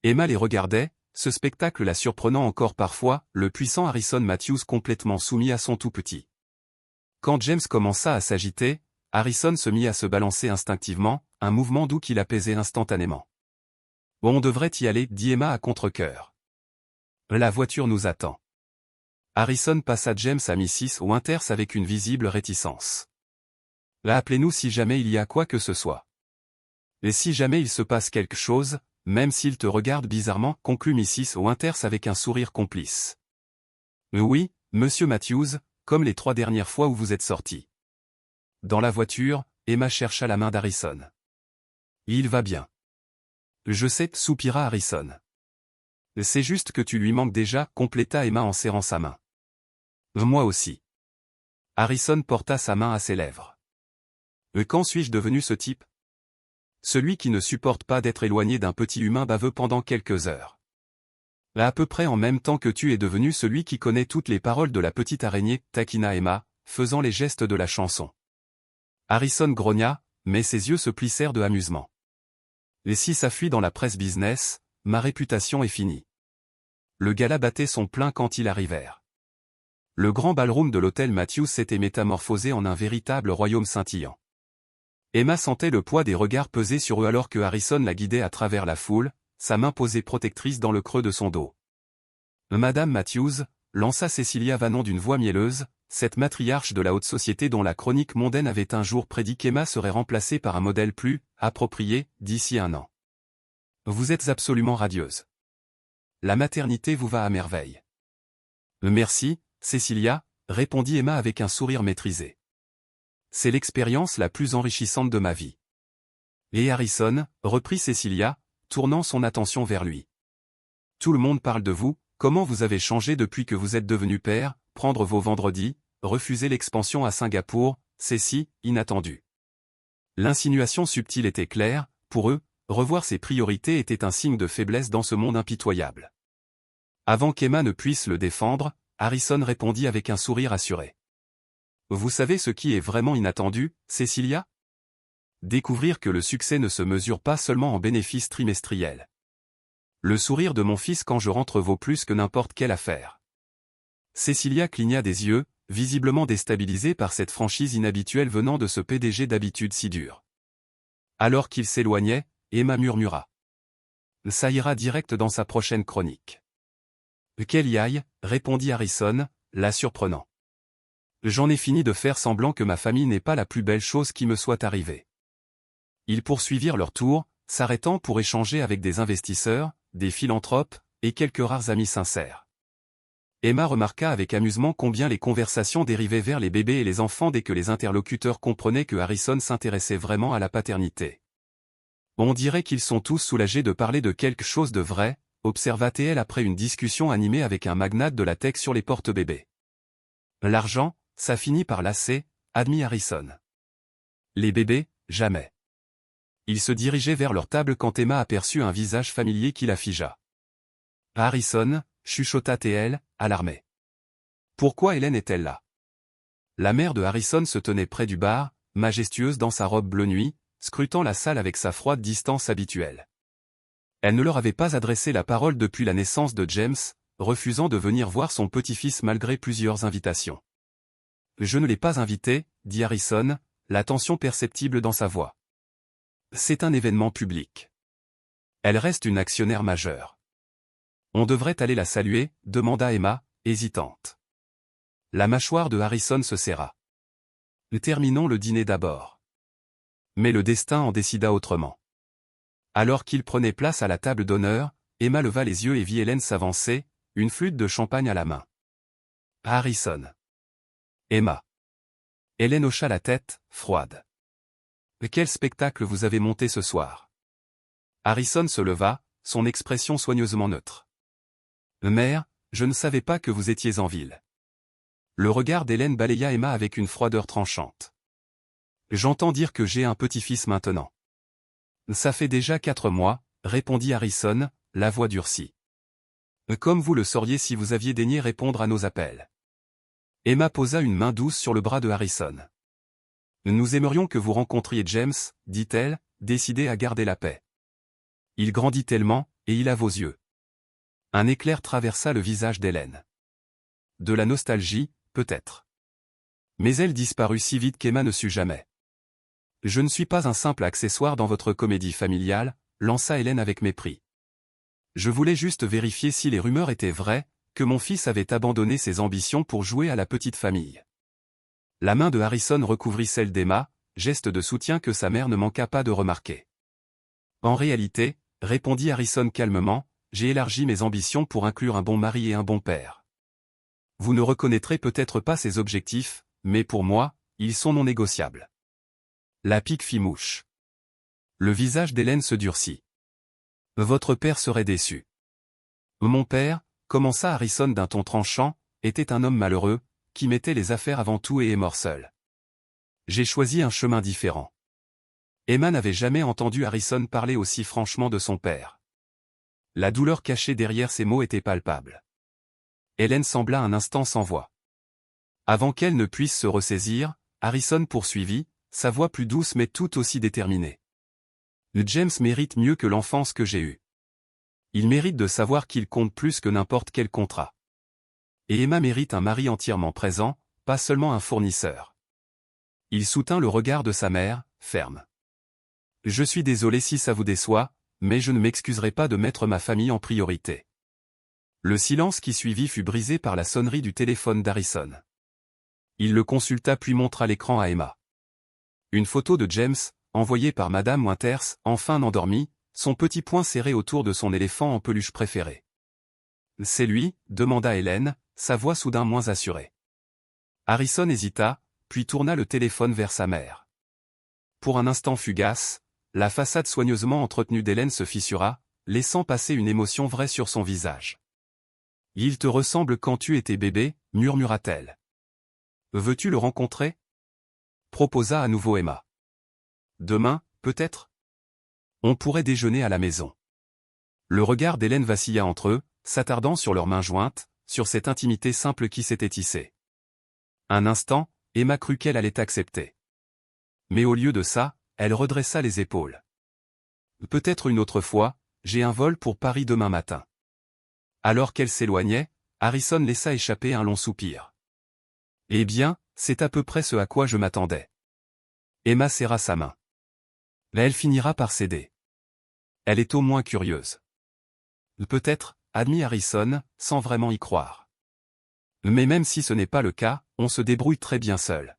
[SPEAKER 1] Emma les regardait, ce spectacle la surprenant encore parfois, le puissant Harrison Matthews complètement soumis à son tout petit. Quand James commença à s'agiter, Harrison se mit à se balancer instinctivement, un mouvement doux qui l'apaisait instantanément. « On devrait y aller, » dit Emma à contre-cœur. « La voiture nous attend. » Harrison passa James à Mrs. Winters avec une visible réticence. « Appelez-nous si jamais il y a quoi que ce soit. Et si jamais il se passe quelque chose, même s'il te regarde bizarrement, » conclut Mrs. Winters avec un sourire complice. « Oui, monsieur Matthews, comme les 3 dernières fois où vous êtes sortis. » Dans la voiture, Emma chercha la main d'Harrison. « Il va bien. »« Je sais, » soupira Harrison. « C'est juste que tu lui manques déjà, » compléta Emma en serrant sa main. « Moi aussi. » Harrison porta sa main à ses lèvres. « Quand suis-je devenu ce type ? Celui qui ne supporte pas d'être éloigné d'un petit humain baveux pendant quelques heures. À peu près en même temps que tu es devenu celui qui connaît toutes les paroles de la petite araignée, » taquina Emma, faisant les gestes de la chanson. Harrison grogna, mais ses yeux se plissèrent de amusement. « Et si ça fuit dans la presse business, ma réputation est finie. » Le gala battait son plein quand ils arrivèrent. Le grand ballroom de l'hôtel Matthews s'était métamorphosé en un véritable royaume scintillant. Emma sentait le poids des regards peser sur eux alors que Harrison la guidait à travers la foule, sa main posée protectrice dans le creux de son dos. « Madame Matthews, » lança Cecilia Vannon d'une voix mielleuse, cette matriarche de la haute société dont la chronique mondaine avait un jour prédit qu'Emma serait remplacée par un modèle plus approprié d'ici 1 an. « Vous êtes absolument radieuse. La maternité vous va à merveille. »« Merci, Cecilia, » répondit Emma avec un sourire maîtrisé. « C'est l'expérience la plus enrichissante de ma vie. »« Et Harrison, » reprit Cecilia, tournant son attention vers lui. « Tout le monde parle de vous, comment vous avez changé depuis que vous êtes devenu père, prendre vos vendredis, refuser l'expansion à Singapour, c'est si inattendu. » L'insinuation subtile était claire, pour eux, revoir ses priorités était un signe de faiblesse dans ce monde impitoyable. Avant qu'Emma ne puisse le défendre, Harrison répondit avec un sourire assuré. « Vous savez ce qui est vraiment inattendu, Cecilia ? Découvrir que le succès ne se mesure pas seulement en bénéfices trimestriels. Le sourire de mon fils quand je rentre vaut plus que n'importe quelle affaire. » Cecilia cligna des yeux, visiblement déstabilisée par cette franchise inhabituelle venant de ce PDG d'habitude si dur. Alors qu'il s'éloignait, Emma murmura. « Ça ira direct dans sa prochaine chronique. » « Qu'elle y aille, » répondit Harrison, la surprenant. « J'en ai fini de faire semblant que ma famille n'est pas la plus belle chose qui me soit arrivée. » Ils poursuivirent leur tour, s'arrêtant pour échanger avec des investisseurs, des philanthropes, et quelques rares amis sincères. Emma remarqua avec amusement combien les conversations dérivaient vers les bébés et les enfants dès que les interlocuteurs comprenaient que Harrison s'intéressait vraiment à la paternité. « On dirait qu'ils sont tous soulagés de parler de quelque chose de vrai, » observa-t-elle après une discussion animée avec un magnate de la tech sur les porte-bébés. « L'argent, ça finit par lasser, » admit Harrison. « Les bébés, jamais. » Ils se dirigeaient vers leur table quand Emma aperçut un visage familier qui la figea. « Harrison » chuchota-t-elle, alarmée. « Pourquoi Hélène est-elle là ?» La mère de Harrison se tenait près du bar, majestueuse dans sa robe bleu nuit, scrutant la salle avec sa froide distance habituelle. Elle ne leur avait pas adressé la parole depuis la naissance de James, refusant de venir voir son petit-fils malgré plusieurs invitations. « Je ne l'ai pas invité, » dit Harrison, la tension perceptible dans sa voix. « C'est un événement public. Elle reste une actionnaire majeure. »« On devrait aller la saluer ?» demanda Emma, hésitante. La mâchoire de Harrison se serra. « Terminons le dîner d'abord. » Mais le destin en décida autrement. Alors qu'il prenait place à la table d'honneur, Emma leva les yeux et vit Hélène s'avancer, une flûte de champagne à la main. « Harrison. »« Emma. » Hélène hocha la tête, froide. « Quel spectacle vous avez monté ce soir ?» Harrison se leva, son expression soigneusement neutre. « Mère, je ne savais pas que vous étiez en ville. » Le regard d'Hélène balaya Emma avec une froideur tranchante. « J'entends dire que j'ai un petit-fils maintenant. » « Ça fait déjà 4 mois, » répondit Harrison, la voix durcie. « Comme vous le sauriez si vous aviez daigné répondre à nos appels. » Emma posa une main douce sur le bras de Harrison. « Nous aimerions que vous rencontriez James, dit-elle, décidé à garder la paix. Il grandit tellement, et il a vos yeux. Un éclair traversa le visage d'Hélène. De la nostalgie, peut-être. Mais elle disparut si vite qu'Emma ne sut jamais. Je ne suis pas un simple accessoire dans votre comédie familiale, lança Hélène avec mépris. Je voulais juste vérifier si les rumeurs étaient vraies, que mon fils avait abandonné ses ambitions pour jouer à la petite famille. La main de Harrison recouvrit celle d'Emma, geste de soutien que sa mère ne manqua pas de remarquer. En réalité, répondit Harrison calmement, j'ai élargi mes ambitions pour inclure un bon mari et un bon père. Vous ne reconnaîtrez peut-être pas ces objectifs, mais pour moi, ils sont non négociables. La pique fit mouche. Le visage d'Hélène se durcit. Votre père serait déçu. Mon père, commença Harrison d'un ton tranchant, était un homme malheureux, qui mettait les affaires avant tout et est mort seul. J'ai choisi un chemin différent. Emma n'avait jamais entendu Harrison parler aussi franchement de son père. La douleur cachée derrière ces mots était palpable. Hélène sembla un instant sans voix. Avant qu'elle ne puisse se ressaisir, Harrison poursuivit, sa voix plus douce mais tout aussi déterminée. James mérite mieux que l'enfance que j'ai eue. Il mérite de savoir qu'il compte plus que n'importe quel contrat. Et Emma mérite un mari entièrement présent, pas seulement un fournisseur. Il soutint le regard de sa mère, ferme. Je suis désolé si ça vous déçoit, mais je ne m'excuserai pas de mettre ma famille en priorité. Le silence qui suivit fut brisé par la sonnerie du téléphone d'Harrison. Il le consulta puis montra l'écran à Emma. Une photo de James, envoyée par Madame Winters, enfin endormie, son petit poing serré autour de son éléphant en peluche préféré. « C'est lui ?» demanda Hélène, sa voix soudain moins assurée. Harrison hésita, puis tourna le téléphone vers sa mère. Pour un instant fugace, la façade soigneusement entretenue d'Hélène se fissura, laissant passer une émotion vraie sur son visage. « Il te ressemble quand tu étais bébé » murmura-t-elle. « Veux-tu le rencontrer ?» proposa à nouveau Emma. « Demain, peut-être ? On pourrait déjeuner à la maison. » Le regard d'Hélène vacilla entre eux, s'attardant sur leurs mains jointes, sur cette intimité simple qui s'était tissée. Un instant, Emma crut qu'elle allait accepter. Mais au lieu de ça, elle redressa les épaules. « Peut-être une autre fois, j'ai un vol pour Paris demain matin. » Alors qu'elle s'éloignait, Harrison laissa échapper un long soupir. « Eh bien, c'est à peu près ce à quoi je m'attendais. » Emma serra sa main. « Mais elle finira par céder. Elle est au moins curieuse. » « Peut-être, » admit Harrison, sans vraiment y croire. « Mais même si ce n'est pas le cas, on se débrouille très bien seul. »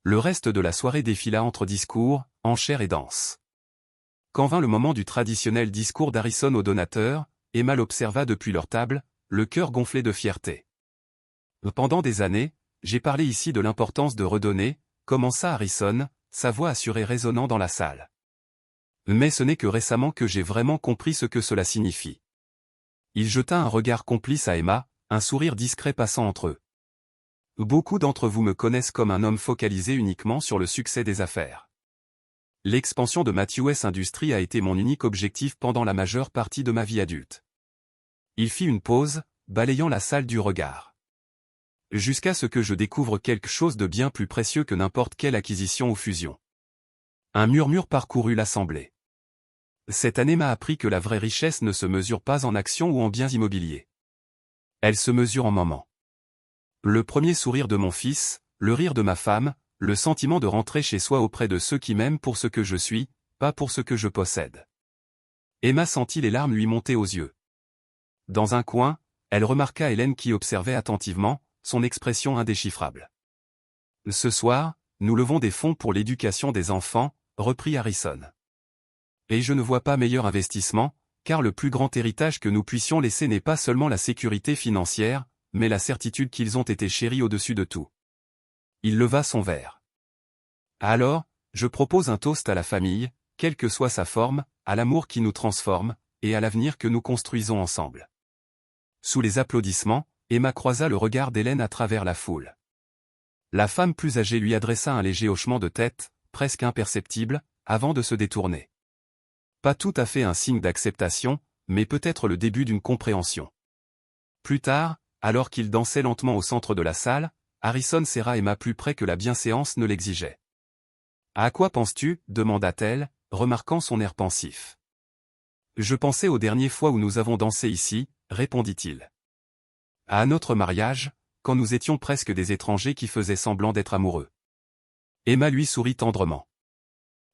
[SPEAKER 1] Le reste de la soirée défila entre discours, enchères et danse. Quand vint le moment du traditionnel discours d'Harrison aux donateurs, Emma l'observa depuis leur table, le cœur gonflé de fierté. « Pendant des années, j'ai parlé ici de l'importance de redonner, » commença Harrison, sa voix assurée résonnant dans la salle. « Mais ce n'est que récemment que j'ai vraiment compris ce que cela signifie. » Il jeta un regard complice à Emma, un sourire discret passant entre eux. « Beaucoup d'entre vous me connaissent comme un homme focalisé uniquement sur le succès des affaires. L'expansion de Matthews Industries a été mon unique objectif pendant la majeure partie de ma vie adulte. » Il fit une pause, balayant la salle du regard. « Jusqu'à ce que je découvre quelque chose de bien plus précieux que n'importe quelle acquisition ou fusion. » Un murmure parcourut l'assemblée. Cette année m'a appris que la vraie richesse ne se mesure pas en actions ou en biens immobiliers. Elle se mesure en moments. Le premier sourire de mon fils, le rire de ma femme, le sentiment de rentrer chez soi auprès de ceux qui m'aiment pour ce que je suis, pas pour ce que je possède. Emma sentit les larmes lui monter aux yeux. Dans un coin, elle remarqua Hélène qui observait attentivement, son expression indéchiffrable. « Ce soir, nous levons des fonds pour l'éducation des enfants, » reprit Harrison. « Et je ne vois pas meilleur investissement, car le plus grand héritage que nous puissions laisser n'est pas seulement la sécurité financière, mais la certitude qu'ils ont été chéris au-dessus de tout. » Il leva son verre. « Alors, je propose un toast à la famille, quelle que soit sa forme, à l'amour qui nous transforme, et à l'avenir que nous construisons ensemble. » Sous les applaudissements, Emma croisa le regard d'Hélène à travers la foule. La femme plus âgée lui adressa un léger hochement de tête, presque imperceptible, avant de se détourner. Pas tout à fait un signe d'acceptation, mais peut-être le début d'une compréhension. Plus tard, alors qu'ils dansaient lentement au centre de la salle, Harrison serra Emma plus près que la bienséance ne l'exigeait. « À quoi penses-tu » demanda-t-elle, remarquant son air pensif. Je pensais aux dernières fois où nous avons dansé ici, répondit-il. À notre mariage, quand nous étions presque des étrangers qui faisaient semblant d'être amoureux. Emma lui sourit tendrement.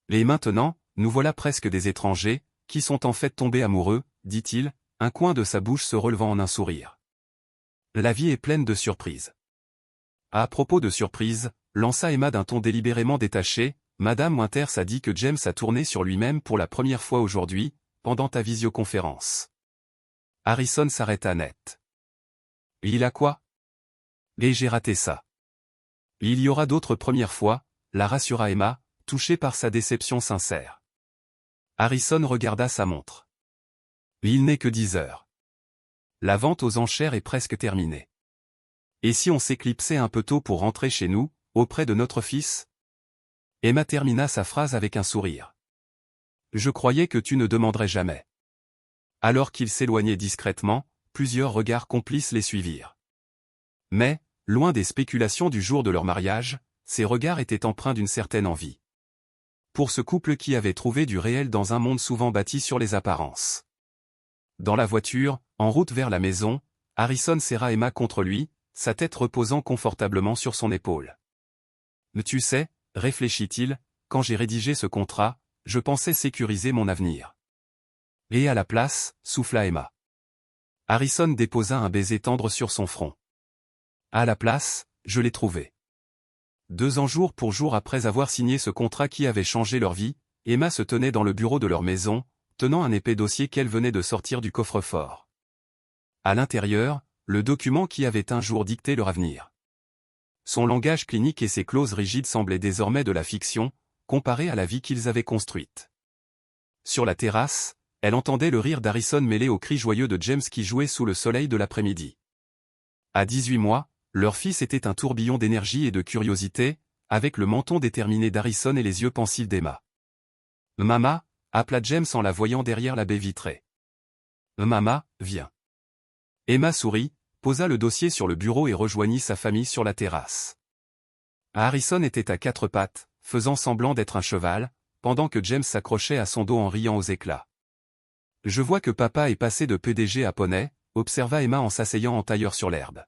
[SPEAKER 1] Et maintenant, nous voilà presque des étrangers, qui sont en fait tombés amoureux, dit-il, un coin de sa bouche se relevant en un sourire. La vie est pleine de surprises. À propos de surprises, lança Emma d'un ton délibérément détaché, Madame Winters a dit que James a tourné sur lui-même pour la première fois aujourd'hui, pendant ta visioconférence. Harrison s'arrêta net. Il a quoi? Et j'ai raté ça. Il y aura d'autres premières fois, la rassura Emma, touchée par sa déception sincère. Harrison regarda sa montre. Il n'est que 10 heures. La vente aux enchères est presque terminée. Et si on s'éclipsait un peu tôt pour rentrer chez nous, auprès de notre fils? Emma termina sa phrase avec un sourire. Je croyais que tu ne demanderais jamais. Alors qu'il s'éloignait discrètement, plusieurs regards complices les suivirent. Mais, loin des spéculations du jour de leur mariage, ces regards étaient empreints d'une certaine envie. Pour ce couple qui avait trouvé du réel dans un monde souvent bâti sur les apparences. Dans la voiture, en route vers la maison, Harrison serra Emma contre lui, sa tête reposant confortablement sur son épaule. Tu sais, réfléchit-il, quand j'ai rédigé ce contrat, je pensais sécuriser mon avenir. Et à la place, souffla Emma. Harrison déposa un baiser tendre sur son front. À la place, je l'ai trouvé. 2 ans jour pour jour après avoir signé ce contrat qui avait changé leur vie, Emma se tenait dans le bureau de leur maison, tenant un épais dossier qu'elle venait de sortir du coffre-fort. À l'intérieur, le document qui avait un jour dicté leur avenir. Son langage clinique et ses clauses rigides semblaient désormais de la fiction, comparées à la vie qu'ils avaient construite. Sur la terrasse, elle entendait le rire d'Harrison mêlé aux cris joyeux de James qui jouait sous le soleil de l'après-midi. À 18 mois, leur fils était un tourbillon d'énergie et de curiosité, avec le menton déterminé d'Harrison et les yeux pensifs d'Emma. « Mama » appela James en la voyant derrière la baie vitrée. « Mama, viens. » Emma sourit, posa le dossier sur le bureau et rejoignit sa famille sur la terrasse. Harrison était à 4 pattes, faisant semblant d'être un cheval, pendant que James s'accrochait à son dos en riant aux éclats. « Je vois que papa est passé de PDG à poney », observa Emma en s'asseyant en tailleur sur l'herbe.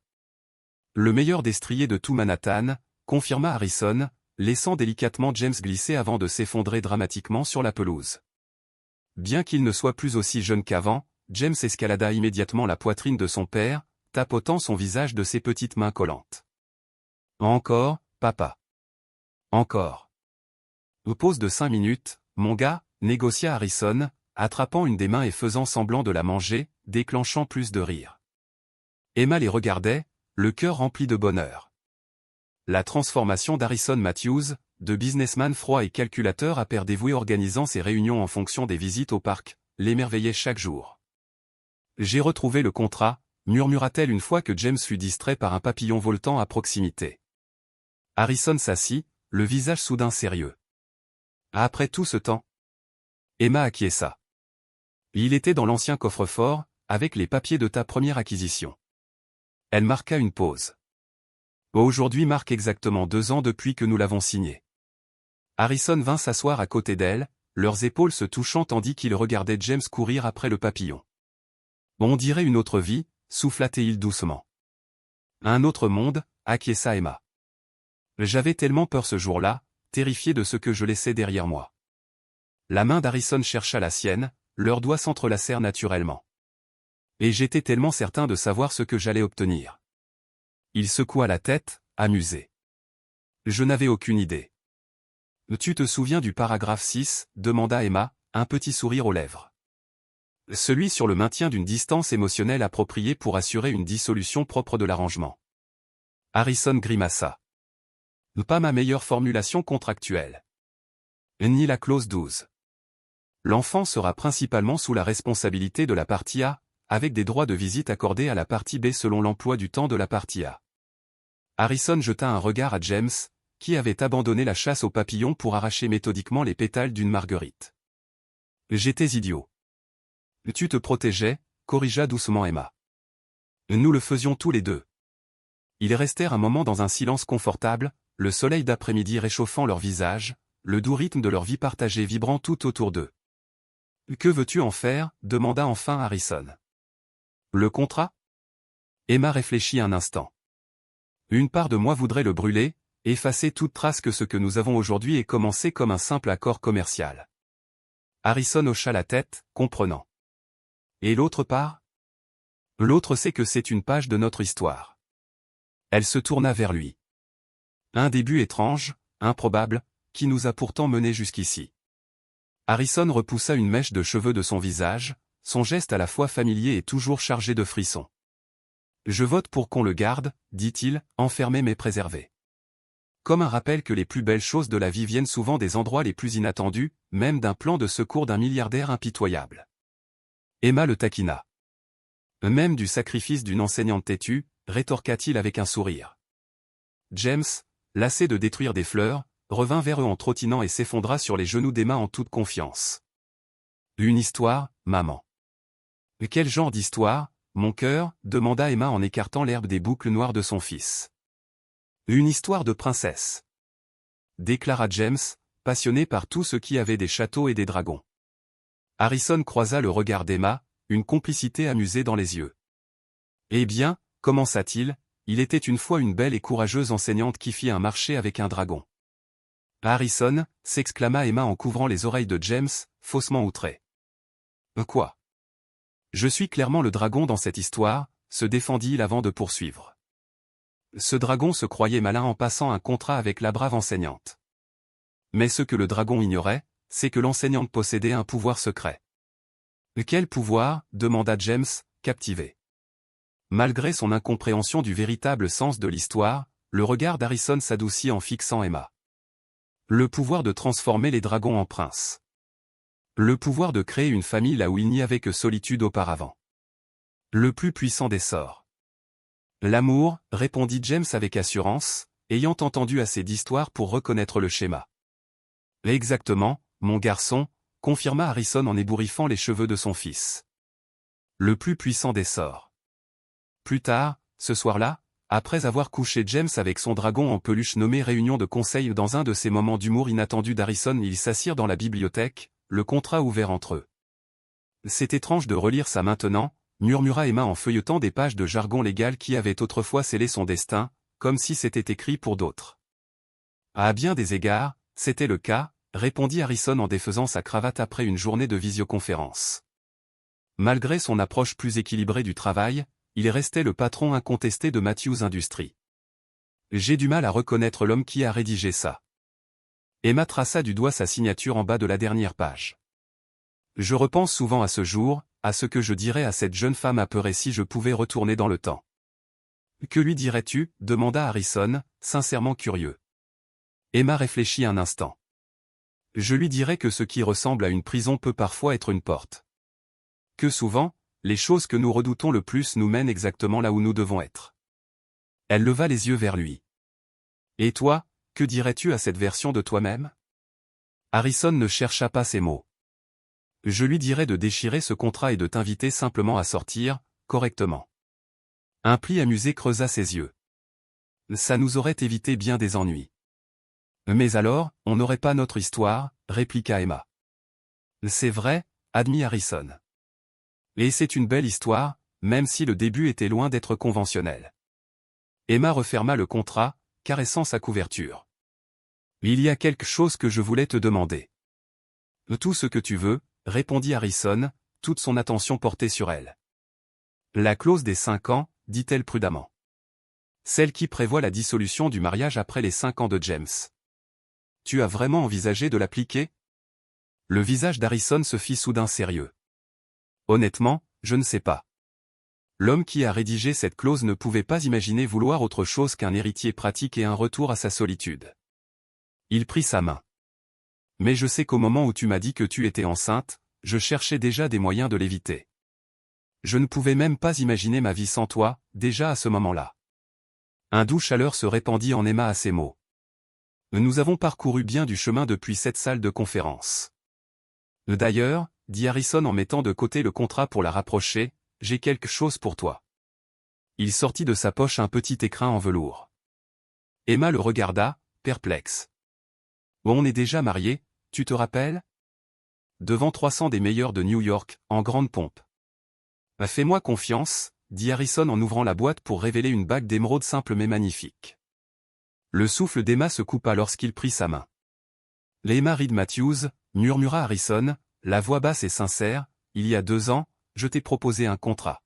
[SPEAKER 1] « Le meilleur destrier de tout Manhattan », confirma Harrison, laissant délicatement James glisser avant de s'effondrer dramatiquement sur la pelouse. Bien qu'il ne soit plus aussi jeune qu'avant, James escalada immédiatement la poitrine de son père, tapotant son visage de ses petites mains collantes. « Encore, papa. Encore. » Aux pauses de 5 minutes, mon gars, négocia Harrison, attrapant une des mains et faisant semblant de la manger, déclenchant plus de rire. Emma les regardait, le cœur rempli de bonheur. La transformation d'Harrison Matthews, de businessman froid et calculateur à père dévoué organisant ses réunions en fonction des visites au parc, l'émerveillait chaque jour. « J'ai retrouvé le contrat », murmura-t-elle une fois que James fut distrait par un papillon voltant à proximité. Harrison s'assit, le visage soudain sérieux. « Après tout ce temps ?» Emma acquiesça. « Il était dans l'ancien coffre-fort, avec les papiers de ta première acquisition. » Elle marqua une pause. « Aujourd'hui marque exactement 2 ans depuis que nous l'avons signé. » Harrison vint s'asseoir à côté d'elle, leurs épaules se touchant tandis qu'il regardait James courir après le papillon. « On dirait une autre vie », souffla-t-il doucement. « Un autre monde », acquiesça Emma. « J'avais tellement peur ce jour-là, terrifié de ce que je laissais derrière moi. » La main d'Harrison chercha la sienne, leurs doigts s'entrelacèrent naturellement. « Et j'étais tellement certain de savoir ce que j'allais obtenir. » Il secoua la tête, amusé. « Je n'avais aucune idée. »« Tu te souviens du paragraphe 6 » demanda Emma, un petit sourire aux lèvres. « Celui sur le maintien d'une distance émotionnelle appropriée pour assurer une dissolution propre de l'arrangement. » Harrison grimaça. « Pas ma meilleure formulation contractuelle. » Ni la clause 12. L'enfant sera principalement sous la responsabilité de la partie A, avec des droits de visite accordés à la partie B selon l'emploi du temps de la partie A. Harrison jeta un regard à James, qui avait abandonné la chasse aux papillons pour arracher méthodiquement les pétales d'une marguerite. « J'étais idiot. »« Tu te protégeais », corrigea doucement Emma. « Nous le faisions tous les deux. » Ils restèrent un moment dans un silence confortable, le soleil d'après-midi réchauffant leur visage, le doux rythme de leur vie partagée vibrant tout autour d'eux. « Que veux-tu en faire » demanda enfin Harrison. « Le contrat ?» Emma réfléchit un instant. « Une part de moi voudrait le brûler, effacer toute trace que ce que nous avons aujourd'hui ait commencé comme un simple accord commercial. » Harrison hocha la tête, comprenant. « Et l'autre part ?» L'autre sait que c'est une page de notre histoire. Elle se tourna vers lui. Un début étrange, improbable, qui nous a pourtant menés jusqu'ici. Harrison repoussa une mèche de cheveux de son visage, son geste à la fois familier et toujours chargé de frissons. « Je vote pour qu'on le garde, dit-il, enfermé mais préservé. Comme un rappel que les plus belles choses de la vie viennent souvent des endroits les plus inattendus, même d'un plan de secours d'un milliardaire impitoyable. » Emma le taquina. « Même du sacrifice d'une enseignante têtue, rétorqua-t-il avec un sourire. James, lassé de détruire des fleurs, revint vers eux en trottinant et s'effondra sur les genoux d'Emma en toute confiance. « Une histoire, maman. »« Quel genre d'histoire, mon cœur » demanda Emma en écartant l'herbe des boucles noires de son fils. « Une histoire de princesse. » déclara James, passionné par tout ce qui avait des châteaux et des dragons. Harrison croisa le regard d'Emma, une complicité amusée dans les yeux. « Eh bien, commença-t-il, il était une fois une belle et courageuse enseignante qui fit un marché avec un dragon. » Harrison, s'exclama Emma en couvrant les oreilles de James, faussement outré. « Quoi ? Je suis clairement le dragon dans cette histoire, se défendit-il avant de poursuivre. Ce dragon se croyait malin en passant un contrat avec la brave enseignante. Mais ce que le dragon ignorait, c'est que l'enseignante possédait un pouvoir secret. « Quel pouvoir » demanda James, captivé. Malgré son incompréhension du véritable sens de l'histoire, le regard d'Harrison s'adoucit en fixant Emma. Le pouvoir de transformer les dragons en princes. Le pouvoir de créer une famille là où il n'y avait que solitude auparavant. Le plus puissant des sorts. L'amour, répondit James avec assurance, ayant entendu assez d'histoires pour reconnaître le schéma. Exactement, mon garçon, confirma Harrison en ébouriffant les cheveux de son fils. Le plus puissant des sorts. Plus tard, ce soir-là, après avoir couché James avec son dragon en peluche nommé réunion de conseil dans un de ces moments d'humour inattendu d'Harrison, ils s'assirent dans la bibliothèque, le contrat ouvert entre eux. C'est étrange de relire ça maintenant, murmura Emma en feuilletant des pages de jargon légal qui avaient autrefois scellé son destin, comme si c'était écrit pour d'autres. À bien des égards, c'était le cas, répondit Harrison en défaisant sa cravate après une journée de visioconférence. Malgré son approche plus équilibrée du travail, il restait le patron incontesté de Matthews Industries. J'ai du mal à reconnaître l'homme qui a rédigé ça. Emma traça du doigt sa signature en bas de la dernière page. Je repense souvent à ce jour, à ce que je dirais à cette jeune femme apeurée si je pouvais retourner dans le temps. Que lui dirais-tu ? demanda Harrison, sincèrement curieux. Emma réfléchit un instant. Je lui dirais que ce qui ressemble à une prison peut parfois être une porte. Que souvent, les choses que nous redoutons le plus nous mènent exactement là où nous devons être. Elle leva les yeux vers lui. Et toi, que dirais-tu à cette version de toi-même ? Harrison ne chercha pas ces mots. Je lui dirais de déchirer ce contrat et de t'inviter simplement à sortir, correctement. Un pli amusé creusa ses yeux. Ça nous aurait évité bien des ennuis. Mais alors, on n'aurait pas notre histoire, répliqua Emma. C'est vrai, admit Harrison. Et c'est une belle histoire, même si le début était loin d'être conventionnel. Emma referma le contrat, caressant sa couverture. Il y a quelque chose que je voulais te demander. Tout ce que tu veux, répondit Harrison, toute son attention portée sur elle. La clause des 5 ans, dit-elle prudemment. Celle qui prévoit la dissolution du mariage après les 5 ans de James. Tu as vraiment envisagé de l'appliquer ? Le visage d'Harrison se fit soudain sérieux. Honnêtement, je ne sais pas. L'homme qui a rédigé cette clause ne pouvait pas imaginer vouloir autre chose qu'un héritier pratique et un retour à sa solitude. Il prit sa main. Mais je sais qu'au moment où tu m'as dit que tu étais enceinte, je cherchais déjà des moyens de l'éviter. Je ne pouvais même pas imaginer ma vie sans toi, déjà à ce moment-là. Un doux chaleur se répandit en Emma à ces mots. Nous avons parcouru bien du chemin depuis cette salle de conférence. D'ailleurs, dit Harrison en mettant de côté le contrat pour la rapprocher, j'ai quelque chose pour toi. Il sortit de sa poche un petit écrin en velours. Emma le regarda, perplexe. On est déjà mariés, tu te rappelles? Devant 300 des meilleurs de New York, en grande pompe. Fais-moi confiance, dit Harrison en ouvrant la boîte pour révéler une bague d'émeraude simple mais magnifique. Le souffle d'Emma se coupa lorsqu'il prit sa main. Emma Reed Matthews, murmura Harrison, la voix basse et sincère, il y a 2 ans, je t'ai proposé un contrat.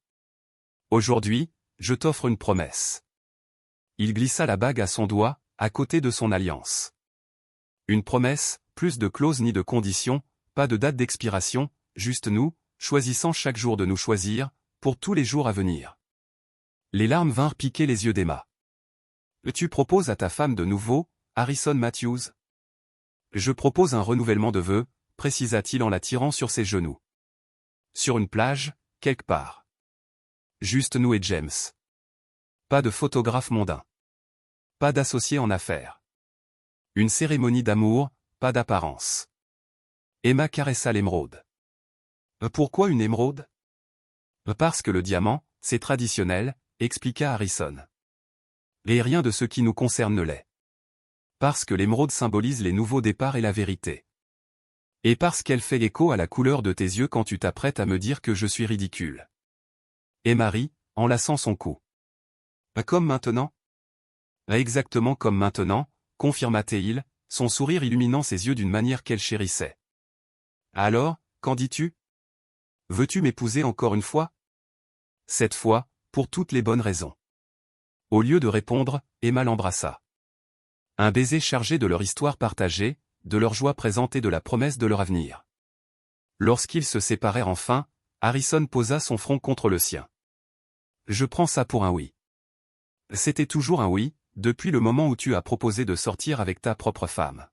[SPEAKER 1] Aujourd'hui, je t'offre une promesse. Il glissa la bague à son doigt, à côté de son alliance. Une promesse, plus de clauses ni de conditions, pas de date d'expiration, juste nous, choisissant chaque jour de nous choisir, pour tous les jours à venir. Les larmes vinrent piquer les yeux d'Emma. Tu proposes à ta femme de nouveau, Harrison Matthews? Je propose un renouvellement de vœux, précisa-t-il en la tirant sur ses genoux. Sur une plage, quelque part. Juste nous et James. Pas de photographe mondain. Pas d'associé en affaires. Une cérémonie d'amour, pas d'apparence. Emma caressa l'émeraude. Pourquoi une émeraude? Parce que le diamant, c'est traditionnel, expliqua Harrison. Et rien de ce qui nous concerne ne l'est. Parce que l'émeraude symbolise les nouveaux départs et la vérité. Et parce qu'elle fait écho à la couleur de tes yeux quand tu t'apprêtes à me dire que je suis ridicule. Emma rit, enlaçant son cou. Comme maintenant? Exactement comme maintenant, confirma-t-il, son sourire illuminant ses yeux d'une manière qu'elle chérissait. Alors, qu'en dis-tu? Veux-tu m'épouser encore une fois? Cette fois, pour toutes les bonnes raisons. Au lieu de répondre, Emma l'embrassa. Un baiser chargé de leur histoire partagée, de leur joie présente et de la promesse de leur avenir. Lorsqu'ils se séparèrent enfin, Harrison posa son front contre le sien. Je prends ça pour un oui. C'était toujours un oui, depuis le moment où tu as proposé de sortir avec ta propre femme.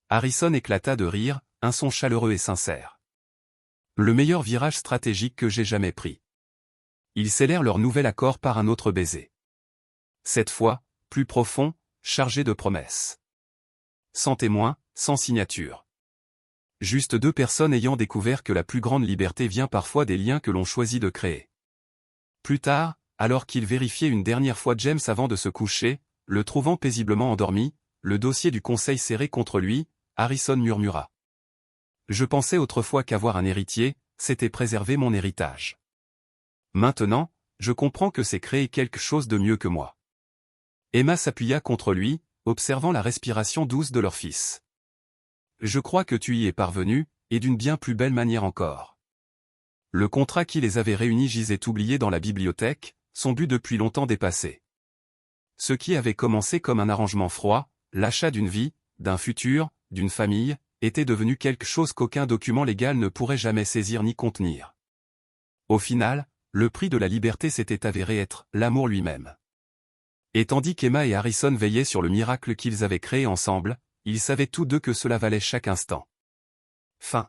[SPEAKER 1] Harrison éclata de rire, un son chaleureux et sincère. Le meilleur virage stratégique que j'ai jamais pris. Ils scellèrent leur nouvel accord par un autre baiser. Cette fois, plus profond, chargé de promesses. Sans témoin, sans signature. Juste 2 personnes ayant découvert que la plus grande liberté vient parfois des liens que l'on choisit de créer. Plus tard, alors qu'il vérifiait une dernière fois James avant de se coucher, le trouvant paisiblement endormi, le dossier du conseil serré contre lui, Harrison murmura. Je pensais autrefois qu'avoir un héritier, c'était préserver mon héritage. Maintenant, je comprends que c'est créer quelque chose de mieux que moi. Emma s'appuya contre lui, observant la respiration douce de leur fils. Je crois que tu y es parvenu, et d'une bien plus belle manière encore. Le contrat qui les avait réunis gisait oublié dans la bibliothèque, son but depuis longtemps dépassé. Ce qui avait commencé comme un arrangement froid, l'achat d'une vie, d'un futur, d'une famille, était devenu quelque chose qu'aucun document légal ne pourrait jamais saisir ni contenir. Au final, le prix de la liberté s'était avéré être l'amour lui-même. Et tandis qu'Emma et Harrison veillaient sur le miracle qu'ils avaient créé ensemble, ils savaient tous deux que cela valait chaque instant. Fin.